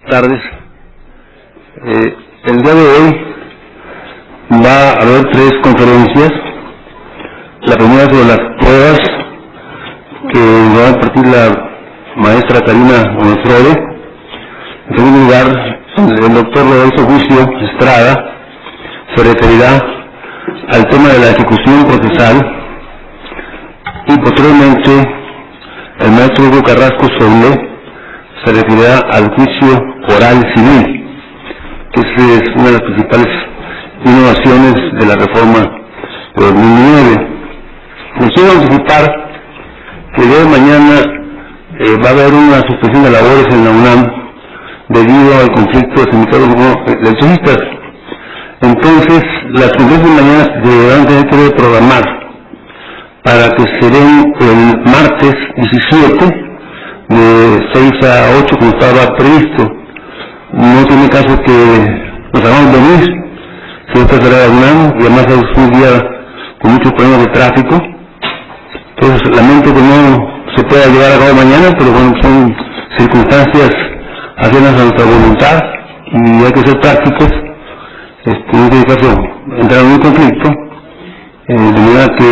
tardes. El día de hoy va a haber 3 conferencias. La primera sobre las pruebas que va a impartir la maestra Karina Onofrode. En segundo lugar, el doctor Lorenzo Juicio Estrada se referirá al tema de la ejecución procesal y posteriormente el maestro Hugo Carrasco Soule se referirá al juicio oral civil, que es una de las principales innovaciones de la reforma de 2009. Les quiero anticipar que el día de mañana va a haber una suspensión de labores en la UNAM debido al conflicto de sindicatos electricistas. Entonces, las conferencias de mañana se deberán tener que programar para que se den el martes 17 de 6 a 8 como estaba previsto. No tiene caso que nos hagamos venir, se va a cerrar la UNAM y además es un día con muchos problemas de tráfico. Entonces, lamento que no se pueda llevar a cabo mañana, pero bueno, son circunstancias ajenas a nuestra voluntad y hay que ser prácticos. En este caso, entrar en un conflicto, de manera que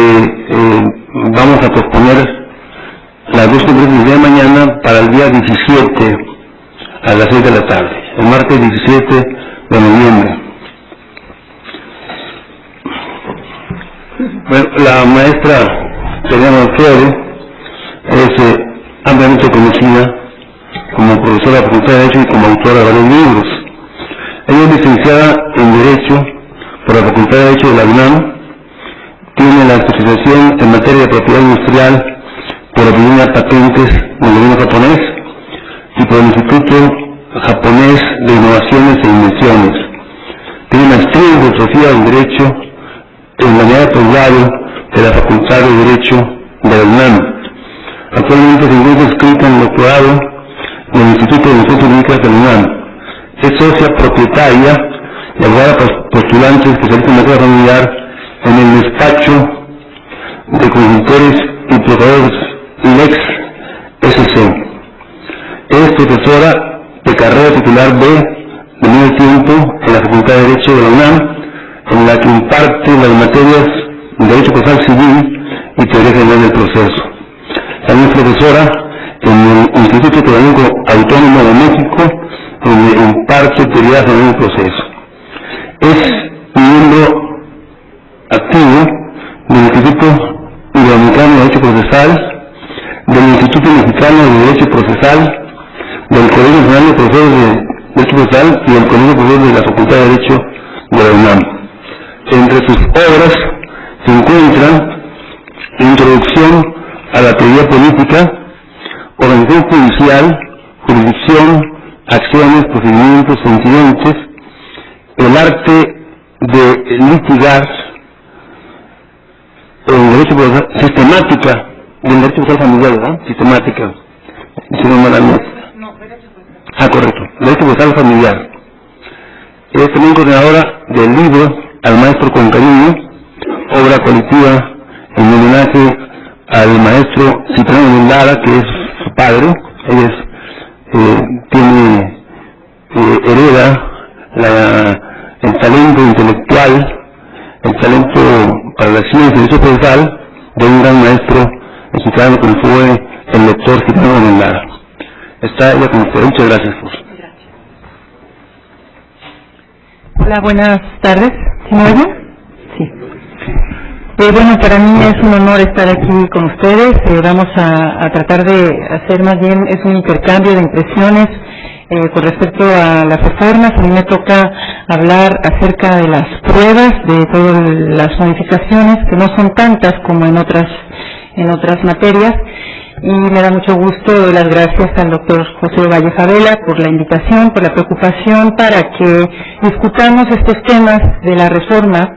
vamos a posponer las 2 conferencias del día de mañana para el día 17 a las 6 de la tarde, el martes 17 de noviembre. Bueno, la maestra Karina Onofrode es ampliamente conocida como profesora de la Facultad de Derecho y como autora de varios libros. Ella es licenciada en Derecho por la Facultad de Derecho de la UNAM, tiene la especialización en materia de propiedad industrial por la Oficina de Patentes del gobierno japonés y por el Instituto Japonés de Innovaciones e Invenciones. Tiene maestría en filosofía del Derecho en la unidad de posgrado de la Facultad de Derecho de la UNAM. Actualmente se encuentra inscrita en el doctorado en el Instituto de Innovaciones Jurídicas de la UNAM. Es socia propietaria y abogada postulante especialista en materia familiar en el despacho de consultores y procuradores Lex SC. Es profesora de carrera titular B de medio tiempo en la Facultad de Derecho de la UNAM, en la que imparte las materias de Derecho Procesal Civil y Teoría General del Proceso. También es profesora en el Instituto Tecnológico Autónomo de México, donde imparte Teoría General del Proceso. Es miembro activo del Instituto Iberoamericano de Derecho Procesal, del Instituto Mexicano de Derecho Procesal, del Colegio Nacional de Profesores de Derecho Procesal y del Colegio de Profesores de la Facultad de Derecho de la UNAM. Entre sus obras se encuentran Introducción a la Teoría Política, Organización Judicial, Jurisdicción, Acciones, Procedimientos e Incidentes, El Arte de Litigar, el Derecho Procesal, Sistemática del Derecho Procesal Familiar, ¿verdad? Sistemática. Si no me la correcto. Derecho Procesal Familiar. Es también coordinadora del libro Al Maestro con Cariño, obra colectiva en homenaje al maestro Cipriano Lara, que es su padre. Ella hereda el talento intelectual, el talento para la ciencia y el derecho procesal de un gran maestro mexicano que fue el doctor Cipriano Lara. Está ella con usted. Muchas gracias. Hola, buenas tardes. ¿Sí me oyen? Sí. Bueno, para mí es un honor estar aquí con ustedes. Vamos a tratar de hacer más bien, es un intercambio de impresiones con respecto a las reformas. A mí me toca hablar acerca de las pruebas, de todas las modificaciones, que no son tantas como en otras materias. Y me da mucho gusto, doy las gracias al doctor José Valleja Vela por la invitación, por la preocupación para que discutamos estos temas de la reforma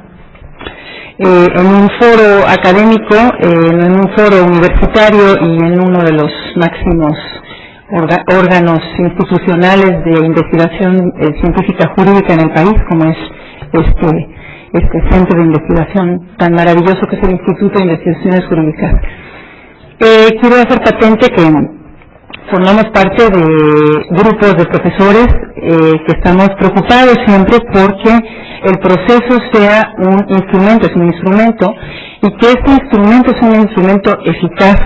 en un foro académico, en un foro universitario y en uno de los máximos órganos institucionales de investigación científica jurídica en el país, como es este centro de investigación tan maravilloso que es el Instituto de Investigaciones Jurídicas. Quiero hacer patente que formamos parte de grupos de profesores que estamos preocupados siempre porque el proceso sea un instrumento, es un instrumento, y que este instrumento es un instrumento eficaz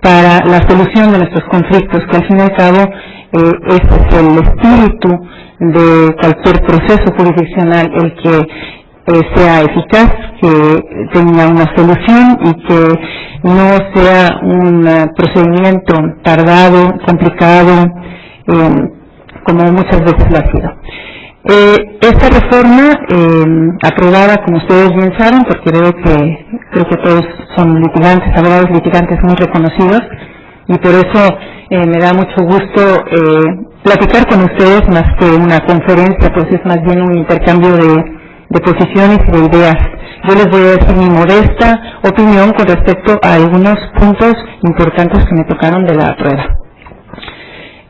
para la solución de nuestros conflictos, que al fin y al cabo ese es el espíritu de cualquier proceso jurisdiccional, el que sea eficaz, que tenga una solución y que no sea un procedimiento tardado, complicado, como muchas veces lo ha sido. Esta reforma, aprobada, como ustedes bien saben, porque creo que todos son litigantes, abogados litigantes muy reconocidos, y por eso me da mucho gusto platicar con ustedes más que una conferencia, pues es más bien un intercambio de posiciones y de ideas. Yo les voy a decir mi modesta opinión con respecto a algunos puntos importantes que me tocaron de la prueba.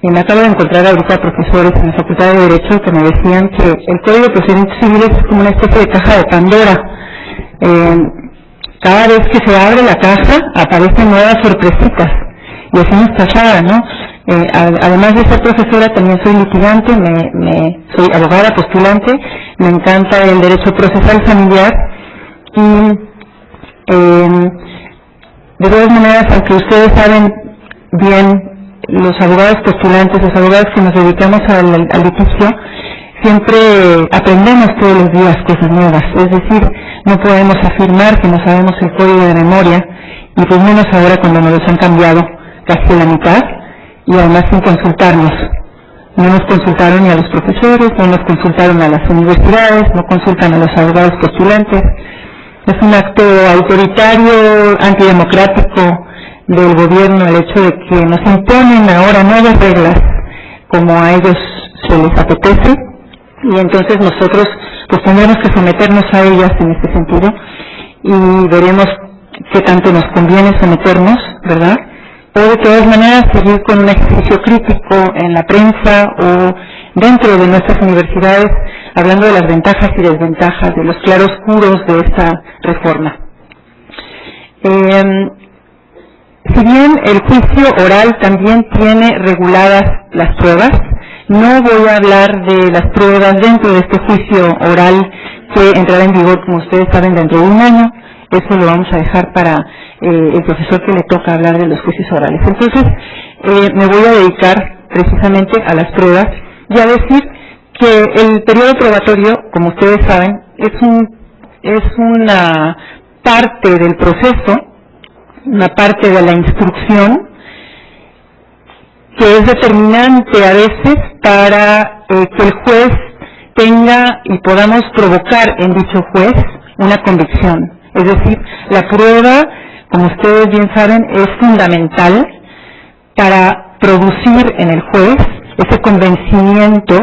Me acabo de encontrar ahorita profesores en la Facultad de Derecho que me decían que el Código de Procedimientos Civiles es como una especie de caja de Pandora. Cada vez que se abre la caja aparecen nuevas sorpresitas, y así nos pasaba, ¿no? Además de ser profesora, también soy litigante, soy abogada postulante, me encanta el derecho procesal familiar, y de todas maneras, aunque ustedes saben bien, los abogados postulantes, los abogados que nos dedicamos al litigio, siempre aprendemos todos los días cosas nuevas, es decir, no podemos afirmar que no sabemos el código de memoria, y pues menos ahora cuando nos los han cambiado casi la mitad, y además sin consultarnos. No nos consultaron ni a los profesores, no nos consultaron a las universidades, no consultan a los abogados postulantes. Es un acto autoritario, antidemocrático del gobierno el hecho de que nos imponen ahora nuevas reglas como a ellos se les apetece, y entonces nosotros pues tendremos que someternos a ellas en este sentido, y veremos qué tanto nos conviene someternos, ¿verdad? O de todas maneras seguir con un ejercicio crítico en la prensa o dentro de nuestras universidades, hablando de las ventajas y desventajas, de los claroscuros de esta reforma. Si bien el juicio oral también tiene reguladas las pruebas, no voy a hablar de las pruebas dentro de este juicio oral que entrará en vigor, como ustedes saben, dentro de un año. Eso lo vamos a dejar para el profesor que le toca hablar de los juicios orales. Entonces, me voy a dedicar precisamente a las pruebas y a decir que el periodo probatorio, como ustedes saben, es una parte del proceso, una parte de la instrucción que es determinante a veces para que el juez tenga y podamos provocar en dicho juez una convicción. Es decir, la prueba, como ustedes bien saben, es fundamental para producir en el juez ese convencimiento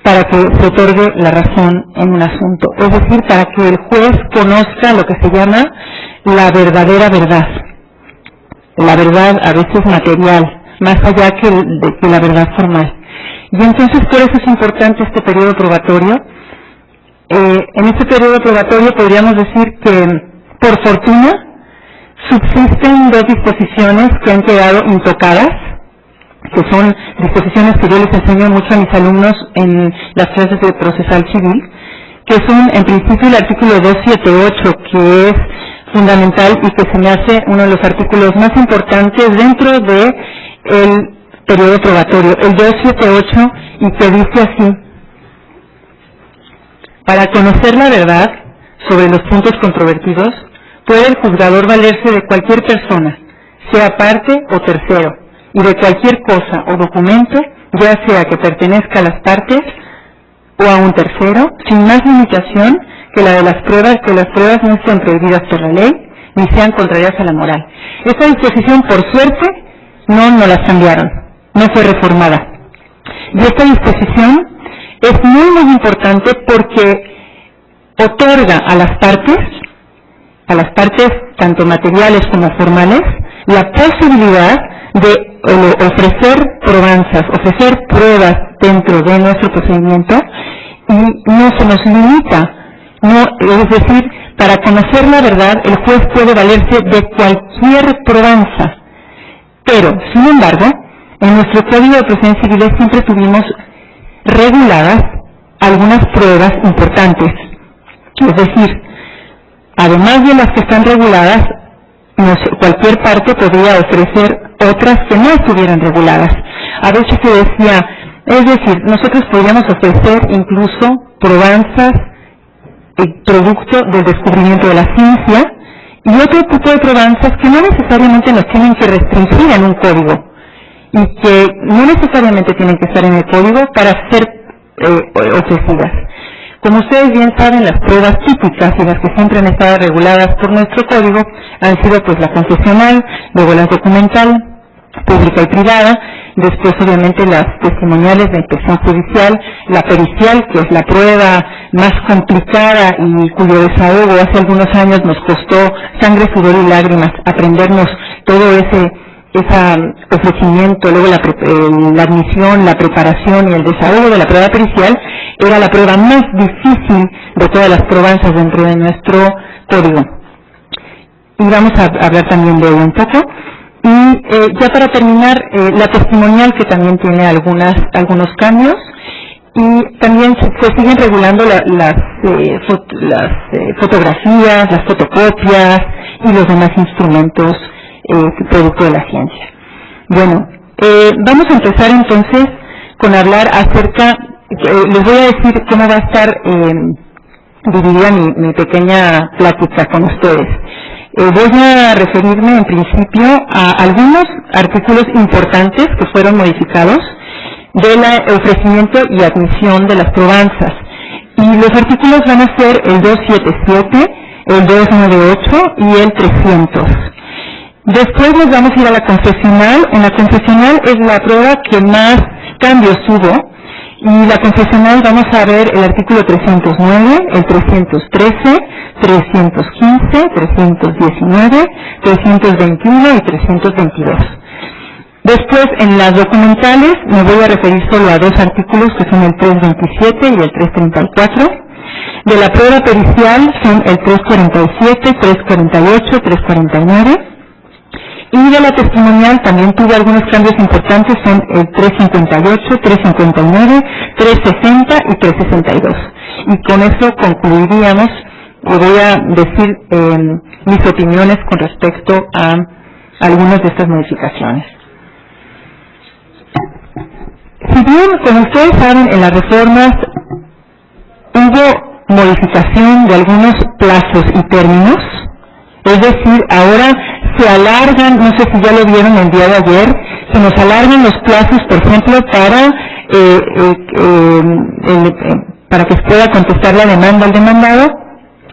para que se otorgue la razón en un asunto. Es decir, para que el juez conozca lo que se llama la verdadera verdad. La verdad a veces material, más allá que la verdad formal. Y entonces por eso es importante este periodo probatorio. En este periodo probatorio podríamos decir que, por fortuna, subsisten dos disposiciones que han quedado intocadas, que son disposiciones que yo les enseño mucho a mis alumnos en las clases de procesal civil, que son en principio el artículo 278, que es fundamental y que se me hace uno de los artículos más importantes dentro de el periodo probatorio, el 278, y que dice así: para conocer la verdad sobre los puntos controvertidos, puede el juzgador valerse de cualquier persona, sea parte o tercero, y de cualquier cosa o documento, ya sea que pertenezca a las partes o a un tercero, sin más limitación que la de las pruebas, que las pruebas no sean prohibidas por la ley, ni sean contrarias a la moral. Esta disposición, por suerte, no nos las cambiaron, no fue reformada. Y esta disposición es muy, muy importante porque otorga a las partes tanto materiales como formales, la posibilidad de ofrecer probanzas, ofrecer pruebas dentro de nuestro procedimiento, y no se nos limita. No, es decir, para conocer la verdad, el juez puede valerse de cualquier probanza, pero, sin embargo, en nuestro Código de Procedimientos Civiles siempre tuvimos reguladas algunas pruebas importantes. Es decir, además de las que están reguladas, cualquier parte podría ofrecer otras que no estuvieran reguladas. A veces se decía, es decir, nosotros podríamos ofrecer incluso probanzas producto del descubrimiento de la ciencia y otro tipo de probanzas que no necesariamente nos tienen que restringir en un código y que no necesariamente tienen que estar en el código para ser ofrecidas. Como ustedes bien saben, las pruebas típicas y las que siempre han estado reguladas por nuestro código han sido pues la confesional, luego la documental, pública y privada, después obviamente las testimoniales de inspección judicial, la pericial, que es la prueba más complicada y cuyo desahogo hace algunos años nos costó sangre, sudor y lágrimas, aprendernos todo ese ofrecimiento, luego la admisión, la preparación y el desahogo de la prueba pericial era la prueba más difícil de todas las probanzas dentro de nuestro código. Y vamos a hablar también de ello un poco. Y ya para terminar, la testimonial, que también tiene algunos cambios, y también se siguen regulando las fotografías, las fotocopias y los demás instrumentos producto de la ciencia. Bueno, vamos a empezar entonces con hablar acerca, les voy a decir cómo va a estar dividida mi pequeña plática con ustedes. Voy a referirme en principio a algunos artículos importantes que fueron modificados del ofrecimiento y admisión de las probanzas. Y los artículos van a ser el 277, el 298 y el 300. Después nos vamos a ir a la confesional. En la confesional es la prueba que más cambios hubo. Y la confesional vamos a ver el artículo 309, el 313, 315, 319, 321 y 322. Después, en las documentales, me voy a referir solo a dos artículos que son el 327 y el 334. De la prueba pericial son el 347, 348, 349. Y de la testimonial también tuvo algunos cambios importantes, son el 358, 359, 360 y 362. Y con eso concluiríamos, y voy a decir mis opiniones con respecto a algunas de estas modificaciones. Si bien, como ustedes saben, en las reformas hubo modificación de algunos plazos y términos, es decir, ahora se alargan, no sé si ya lo vieron el día de ayer, se nos alargan los plazos, por ejemplo, para que se pueda contestar la demanda al demandado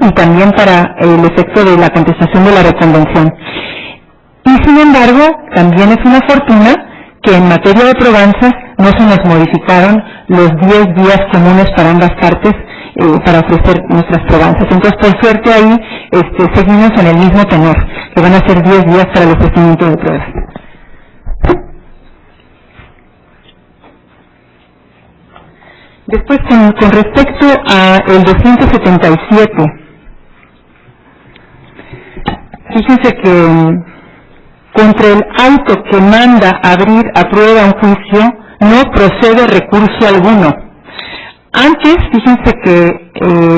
y también para el efecto de la contestación de la reconvención. Y sin embargo, también es una fortuna que en materia de probanzas no se nos modificaron los 10 días comunes para ambas partes para ofrecer nuestras probanzas. Entonces, por suerte ahí seguimos en el mismo tenor, que van a ser 10 días para el ofrecimiento de pruebas. Después, con respecto al 277, fíjense que contra el auto que manda abrir a prueba un juicio no procede recurso alguno. Antes, fíjense que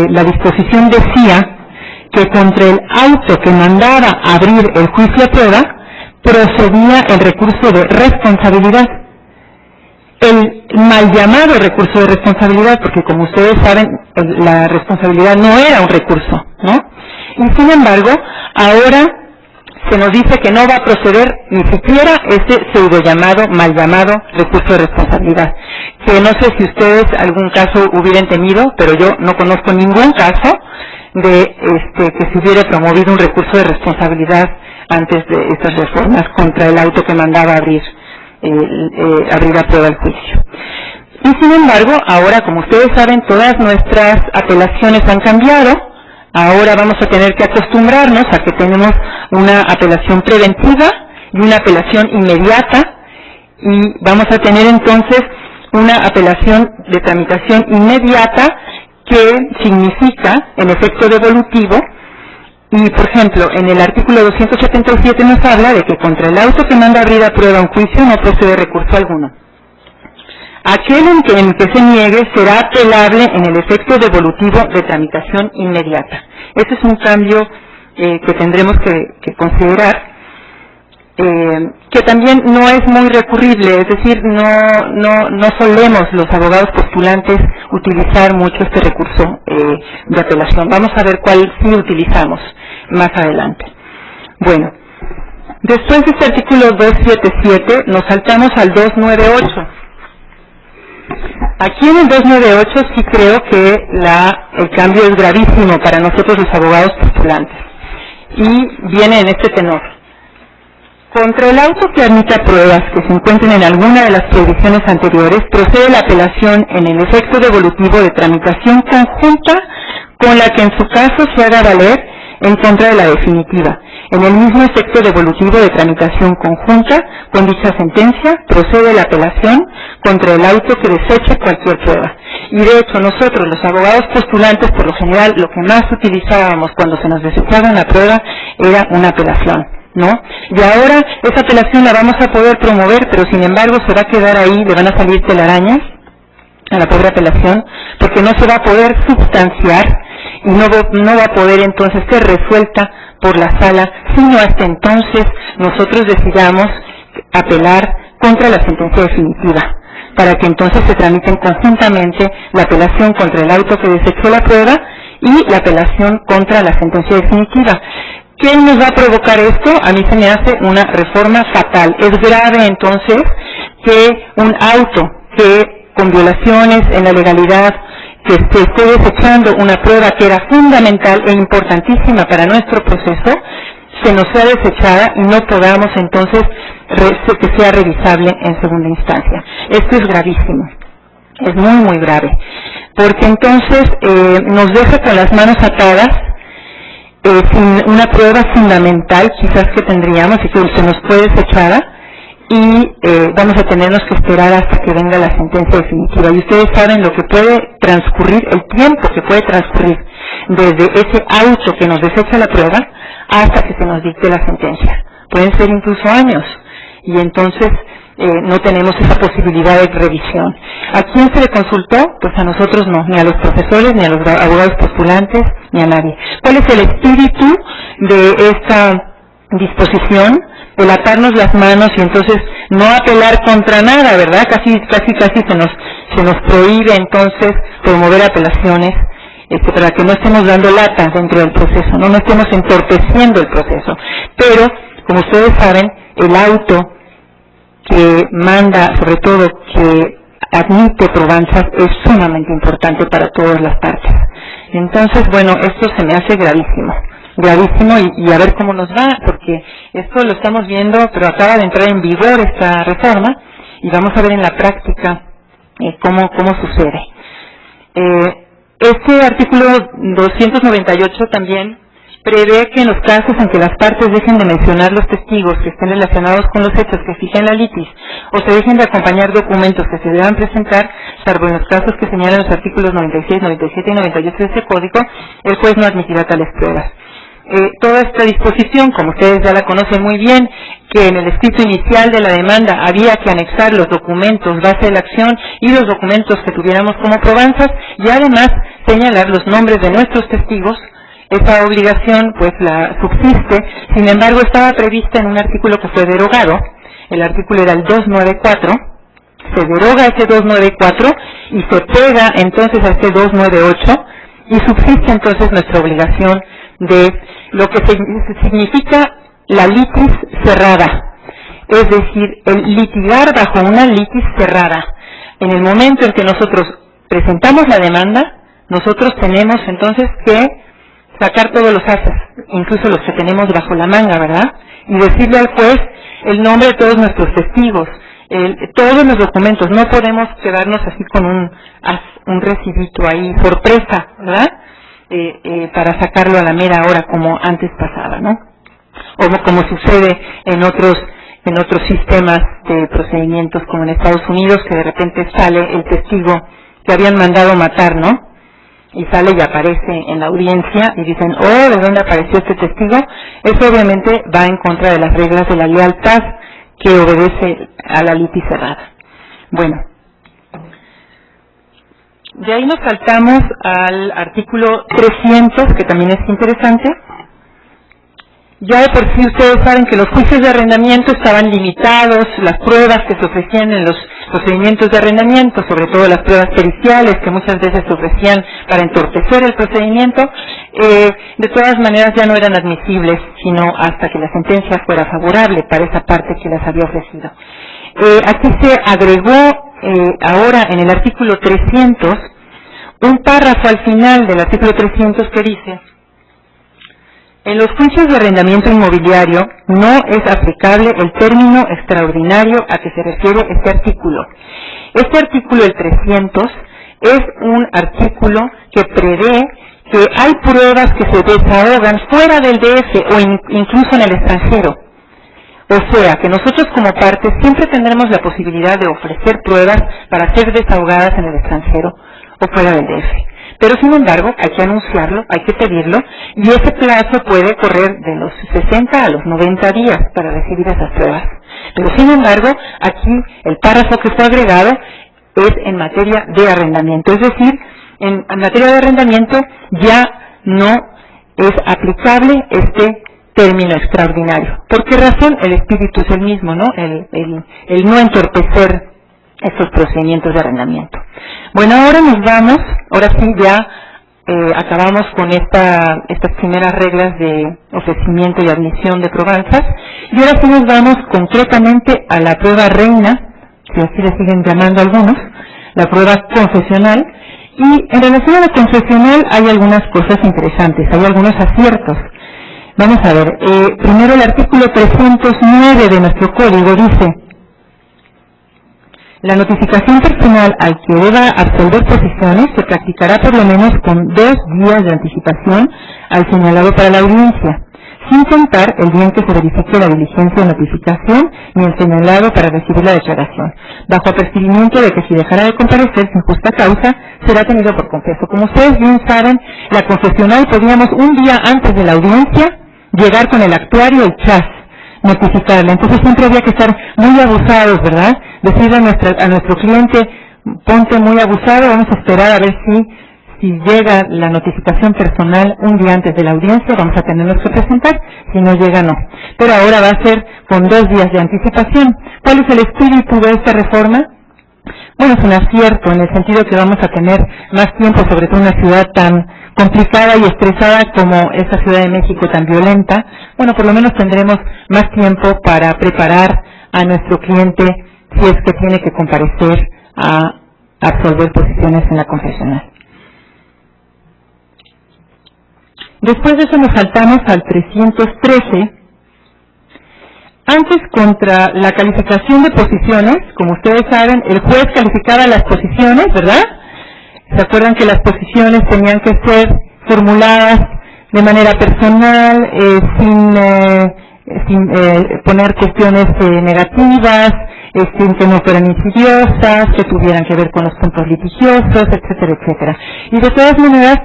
la disposición decía que contra el auto que mandara abrir el juicio a prueba procedía el recurso de responsabilidad. El mal llamado recurso de responsabilidad, porque como ustedes saben, la responsabilidad no era un recurso, ¿no? Y sin embargo, ahora se nos dice que no va a proceder ni siquiera ese pseudo llamado, mal llamado recurso de responsabilidad. Que no sé si ustedes algún caso hubieran tenido, pero yo no conozco ningún caso de que se hubiera promovido un recurso de responsabilidad antes de estas reformas contra el auto que mandaba abrir a prueba el juicio. Y sin embargo, ahora, como ustedes saben, todas nuestras apelaciones han cambiado. Ahora vamos a tener que acostumbrarnos a que tenemos una apelación preventiva y una apelación inmediata, y vamos a tener entonces una apelación de tramitación inmediata que significa, en efecto devolutivo, Y, por ejemplo, en el artículo 277 nos habla de que contra el auto que manda abrir a prueba un juicio no procede recurso alguno. Aquel en que se niegue será apelable en el efecto devolutivo de tramitación inmediata. Este es un cambio que tendremos que considerar, que también no es muy recurrible, es decir, no solemos los abogados postulantes utilizar mucho este recurso de apelación. Vamos a ver cuál sí utilizamos más adelante. Bueno, después de este artículo 277 nos saltamos al 298. Aquí en el 298 sí creo que el cambio es gravísimo para nosotros los abogados postulantes y viene en este tenor. Contra el auto que admita pruebas que se encuentren en alguna de las prohibiciones anteriores, procede la apelación en el efecto devolutivo de tramitación conjunta con la que en su caso se haga valer en contra de la definitiva. En el mismo efecto devolutivo de tramitación conjunta con dicha sentencia, procede la apelación contra el auto que deseche cualquier prueba. Y de hecho nosotros, los abogados postulantes, por lo general, lo que más utilizábamos cuando se nos desechaba una prueba era una apelación, ¿no? Y ahora esa apelación la vamos a poder promover, pero sin embargo se va a quedar ahí, le van a salir telarañas a la pobre apelación, porque no se va a poder substanciar y no va a poder entonces ser resuelta por la sala, sino hasta entonces nosotros decidamos apelar contra la sentencia definitiva, para que entonces se tramiten conjuntamente la apelación contra el auto que desechó la prueba y la apelación contra la sentencia definitiva. ¿Qué nos va a provocar esto? A mí se me hace una reforma fatal. Es grave entonces que un auto que con violaciones en la legalidad, que se esté desechando una prueba que era fundamental e importantísima para nuestro proceso, se nos sea desechada y no podamos entonces que sea revisable en segunda instancia. Esto es gravísimo, es muy muy grave, porque entonces nos deja con las manos atadas, sin una prueba fundamental quizás que tendríamos y que se nos fue desechada, y vamos a tenernos que esperar hasta que venga la sentencia definitiva. Y ustedes saben lo que puede transcurrir, el tiempo que puede transcurrir desde ese auto que nos desecha la prueba hasta que se nos dicte la sentencia. Pueden ser incluso años, y entonces no tenemos esa posibilidad de revisión. ¿A quién se le consultó? Pues a nosotros no, ni a los profesores, ni a los abogados postulantes, ni a nadie. ¿Cuál es el espíritu de esta disposición? El atarnos las manos y entonces no apelar contra nada, ¿verdad? Casi se nos prohíbe entonces promover apelaciones, para que no estemos dando lata dentro del proceso, no estemos entorpeciendo el proceso. Pero, como ustedes saben, el auto que manda, sobre todo que admite probanzas, es sumamente importante para todas las partes. Entonces, bueno, esto se me hace gravísimo y a ver cómo nos va, porque esto lo estamos viendo, pero acaba de entrar en vigor esta reforma y vamos a ver en la práctica cómo sucede. Este artículo 298 también prevé que en los casos en que las partes dejen de mencionar los testigos que estén relacionados con los hechos que fija en la litis o se dejen de acompañar documentos que se deban presentar, salvo en los casos que señalan los artículos 96, 97 y 98 de este código, el juez no admitirá tales pruebas. Toda esta disposición, como ustedes ya la conocen muy bien, que en el escrito inicial de la demanda había que anexar los documentos base de la acción y los documentos que tuviéramos como probanzas y además señalar los nombres de nuestros testigos. Esa obligación pues la subsiste, sin embargo estaba prevista en un artículo que fue derogado. El artículo era el 294, se deroga ese 294 y se pega entonces a este 298 y subsiste entonces nuestra obligación de lo que significa la litis cerrada, es decir, el litigar bajo una litis cerrada. En el momento en que nosotros presentamos la demanda, nosotros tenemos entonces que sacar todos los haces, incluso los que tenemos bajo la manga, ¿verdad? Y decirle al juez el nombre de todos nuestros testigos, todos los documentos. No podemos quedarnos así con un recibito ahí, sorpresa, ¿verdad? Para sacarlo a la mera hora como antes pasaba, ¿no? O como sucede en otros sistemas de procedimientos como en Estados Unidos, que de repente sale el testigo que habían mandado matar, ¿no? y sale y aparece en la audiencia y dicen, oh, ¿de dónde apareció este testigo? Eso obviamente va en contra de las reglas de la lealtad que obedece a la litis cerrada. Bueno, de ahí nos saltamos al artículo 300, que también es interesante. Ya de por sí ustedes saben que los juicios de arrendamiento estaban limitados, las pruebas que se ofrecían en los procedimientos de arrendamiento, sobre todo las pruebas periciales que muchas veces se ofrecían para entorpecer el procedimiento, de todas maneras ya no eran admisibles, sino hasta que la sentencia fuera favorable para esa parte que las había ofrecido. Aquí se agregó ahora en el artículo 300 un párrafo al final del artículo 300 que dice: en los juicios de arrendamiento inmobiliario no es aplicable el término extraordinario a que se refiere este artículo. Este artículo, el 300, es un artículo que prevé que hay pruebas que se desahogan fuera del DF o incluso en el extranjero. O sea, que nosotros como parte siempre tendremos la posibilidad de ofrecer pruebas para ser desahogadas en el extranjero o fuera del DF. Pero sin embargo, hay que anunciarlo, hay que pedirlo, y ese plazo puede correr de los 60 a los 90 días para recibir esas pruebas. Pero sin embargo, aquí el párrafo que fue agregado es en materia de arrendamiento. Es decir, en materia de arrendamiento ya no es aplicable este término extraordinario. ¿Por qué razón? El espíritu es el mismo, ¿no? El no entorpecer estos procedimientos de arrendamiento. Bueno, ahora nos vamos, ahora sí ya acabamos con estas primeras reglas de ofrecimiento y admisión de probanzas, y ahora sí nos vamos concretamente a la prueba reina, que así le siguen llamando algunos, la prueba confesional, y en relación a la confesional hay algunas cosas interesantes, hay algunos aciertos. Vamos a ver, primero el artículo 309 de nuestro código dice: la notificación personal al que deba absolver posiciones se practicará por lo menos con 2 días de anticipación al señalado para la audiencia, sin contar el día en que se verifique la diligencia de notificación ni el señalado para recibir la declaración, bajo apercibimiento de que si dejara de comparecer sin justa causa, será tenido por confeso. Como ustedes bien saben, la confesional podíamos un día antes de la audiencia llegar con el actuario y chas, notificarle. Entonces siempre había que estar muy abusados, ¿verdad? Decirle a nuestro cliente, ponte muy abusado, vamos a esperar a ver si llega la notificación personal un día antes de la audiencia, vamos a tenernos que presentar, si no llega, no. Pero ahora va a ser con 2 días de anticipación. ¿Cuál es el espíritu de esta reforma? Bueno, es un acierto en el sentido que vamos a tener más tiempo, sobre todo en una ciudad tan complicada y estresada como esta Ciudad de México tan violenta. Bueno, por lo menos tendremos más tiempo para preparar a nuestro cliente si es que tiene que comparecer a absolver posiciones en la confesional. Después de eso nos saltamos al 313. Antes, contra la calificación de posiciones, como ustedes saben, el juez calificaba las posiciones, ¿verdad? ¿Se acuerdan que las posiciones tenían que ser formuladas de manera personal, sin poner cuestiones negativas, sin que no fueran insidiosas, que tuvieran que ver con los puntos litigiosos, etcétera, etcétera? Y de todas maneras,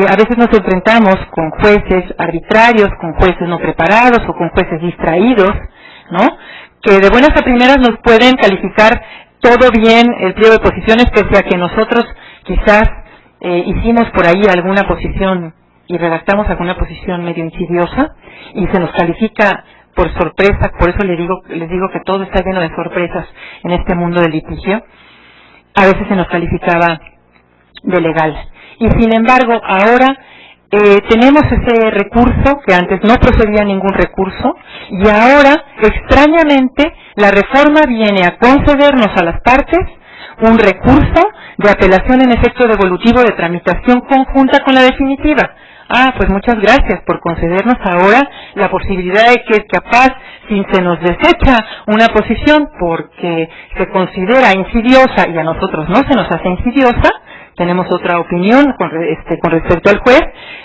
a veces nos enfrentamos con jueces arbitrarios, con jueces no preparados o con jueces distraídos, ¿no? Que de buenas a primeras nos pueden calificar todo bien el pliego de posiciones, pese a que nosotros quizás hicimos por ahí alguna posición y redactamos alguna posición medio insidiosa y se nos califica por sorpresa. Por eso les digo que todo está lleno de sorpresas en este mundo del litigio. A veces se nos calificaba de legal. Y sin embargo, ahora tenemos ese recurso, que antes no procedía ningún recurso, y ahora, extrañamente, la reforma viene a concedernos a las partes un recurso de apelación en efecto devolutivo de tramitación conjunta con la definitiva. Ah, pues muchas gracias por concedernos ahora la posibilidad de que capaz, si se nos desecha una posición porque se considera insidiosa y a nosotros no se nos hace insidiosa, tenemos otra opinión con respecto al juez,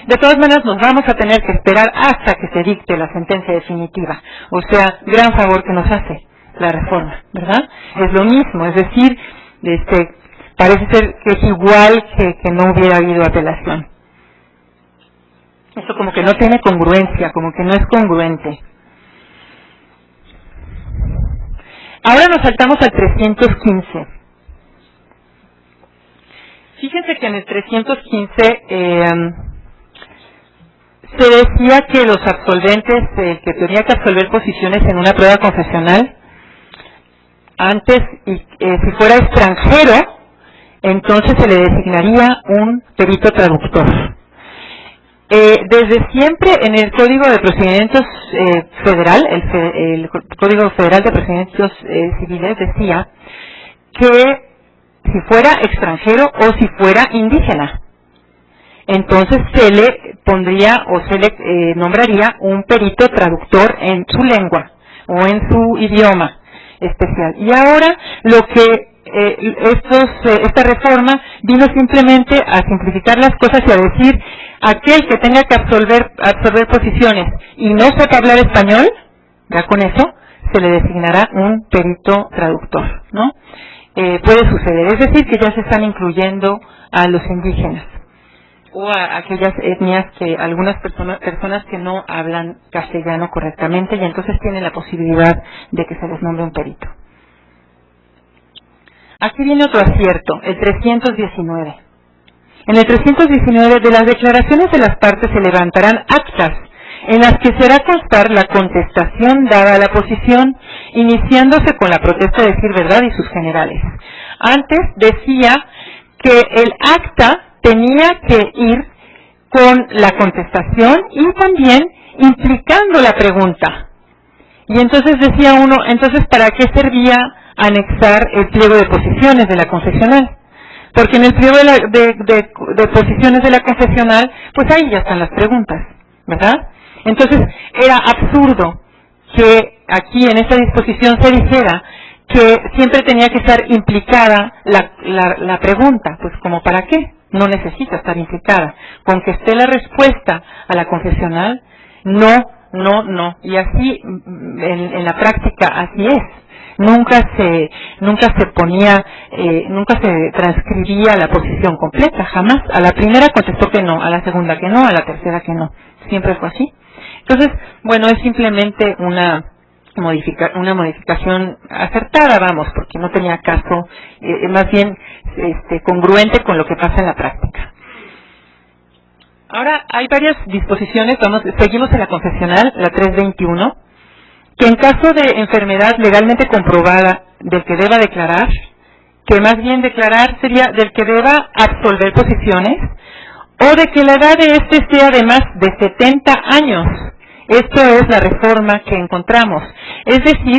de todas maneras nos vamos a tener que esperar hasta que se dicte la sentencia definitiva. O sea, gran favor que nos hace la reforma, ¿verdad? Es lo mismo, es decir, parece ser que es igual que no hubiera habido apelación. Esto como que no tiene congruencia, como que no es congruente. Ahora nos saltamos al 315. Fíjense que en el 315 se decía que los absolventes que tenía que absolver posiciones en una prueba confesional, antes, si fuera extranjero, entonces se le designaría un perito traductor. Desde siempre en el Código de Procedimientos Federal, el Código Federal de Procedimientos Civiles decía que si fuera extranjero o si fuera indígena, entonces se le pondría o se le nombraría un perito traductor en su lengua o en su idioma especial. Y ahora lo que esta reforma vino simplemente a simplificar las cosas y a decir, aquel que tenga que absorber posiciones y no sepa hablar español, ya con eso se le designará un perito traductor, ¿no? Puede suceder, es decir, que ya se están incluyendo a los indígenas o a aquellas etnias que algunas personas que no hablan castellano correctamente, y entonces tienen la posibilidad de que se les nombre un perito. Aquí viene otro acierto, el 319. En el 319, de las declaraciones de las partes se levantarán actas en las que será constar la contestación dada a la posición, iniciándose con la protesta de decir verdad y sus generales. Antes decía que el acta tenía que ir con la contestación y también implicando la pregunta. Y entonces decía uno, entonces ¿para qué servía anexar el pliego de posiciones de la confesional? Porque en el pliego de posiciones de la confesional, pues ahí ya están las preguntas, ¿verdad? Entonces era absurdo que aquí en esta disposición se dijera que siempre tenía que estar implicada la pregunta, pues ¿como para qué? No necesita estar implicada. Con que esté la respuesta a la confesional, no. Y así, en la práctica, así es. Nunca se ponía, nunca se transcribía la posición completa, jamás. A la primera contestó que no, a la segunda que no, a la tercera que no. Siempre fue así. Entonces, bueno, es simplemente una modificación acertada, vamos, porque no tenía caso, más bien congruente con lo que pasa en la práctica. Ahora, hay varias disposiciones, seguimos en la confesional, la 321, que en caso de enfermedad legalmente comprobada del que deba declarar, que más bien declarar sería del que deba absolver posiciones, o de que la edad de éste sea de más de 70 años. Esto es la reforma que encontramos. Es decir,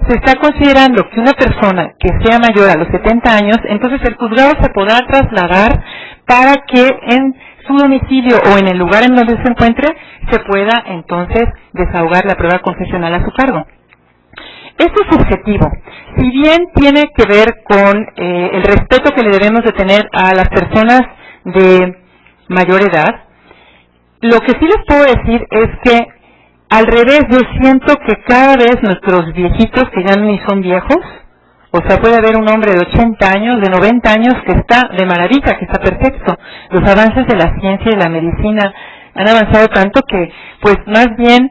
se está considerando que una persona que sea mayor a los 70 años, entonces el juzgado se podrá trasladar para que en su domicilio o en el lugar en donde se encuentre se pueda entonces desahogar la prueba confesional a su cargo. Esto es subjetivo. Si bien tiene que ver con el respeto que le debemos de tener a las personas de mayor edad, lo que sí les puedo decir es que al revés, yo siento que cada vez nuestros viejitos, que ya ni son viejos, o sea, puede haber un hombre de 80 años, de 90 años, que está de maravilla, que está perfecto. Los avances de la ciencia y de la medicina han avanzado tanto que, pues, más bien,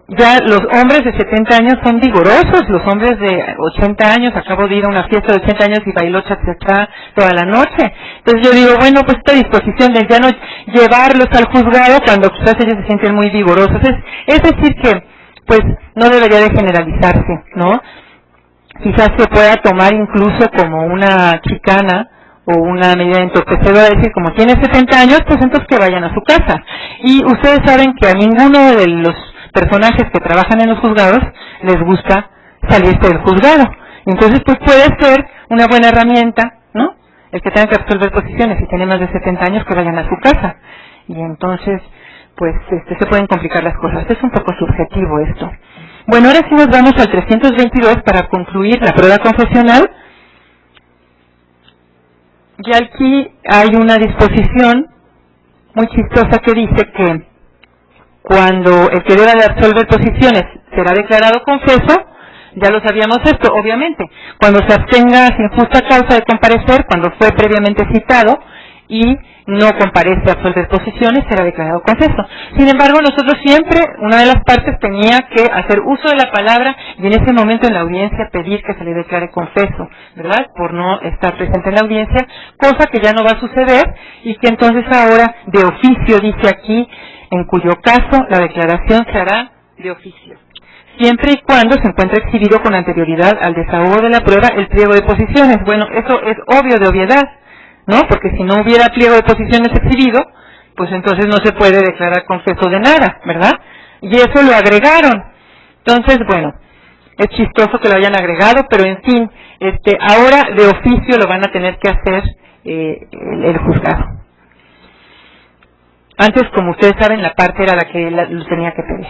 ya los hombres de 70 años son vigorosos, los hombres de 80 años, acabo de ir a una fiesta de 80 años y bailó cha-cha-cha toda la noche. Entonces yo digo, bueno, pues esta disposición de ya no llevarlos al juzgado cuando quizás ellos se sienten muy vigorosos, es decir que, pues, no debería de generalizarse, ¿no? Quizás se pueda tomar incluso como una chicana o una medida entorpecedora, decir, como tiene 70 años, pues entonces que vayan a su casa. Y ustedes saben que a ninguno de los personajes que trabajan en los juzgados les gusta salirse del juzgado. Entonces, pues puede ser una buena herramienta, ¿no? El que tenga que resolver posiciones, si tiene más de 70 años, que vayan a su casa. Y entonces, pues, se pueden complicar las cosas. Es un poco subjetivo esto. Bueno, ahora sí nos vamos al 322 para concluir la prueba confesional. Y aquí hay una disposición muy chistosa que dice que cuando el que deba de absolver posiciones será declarado confeso, Ya lo sabíamos esto, obviamente. Cuando se abstenga sin justa causa de comparecer, cuando fue previamente citado y no comparece a absolver posiciones, será declarado confeso. Sin embargo, nosotros siempre, una de las partes tenía que hacer uso de la palabra y en ese momento en la audiencia pedir que se le declare confeso, ¿verdad? Por no estar presente en la audiencia, cosa que ya no va a suceder y que entonces ahora de oficio dice aquí, en cuyo caso la declaración se hará de oficio, siempre y cuando se encuentre exhibido con anterioridad al desahogo de la prueba el pliego de posiciones. Bueno, eso es obvio de obviedad, ¿no? Porque si no hubiera pliego de posiciones exhibido, pues entonces no se puede declarar confeso de nada, ¿verdad? Y eso lo agregaron. Entonces, bueno, es chistoso que lo hayan agregado, pero en fin, ahora de oficio lo van a tener que hacer el juzgado. Antes, como ustedes saben, la parte era la que lo tenía que pedir.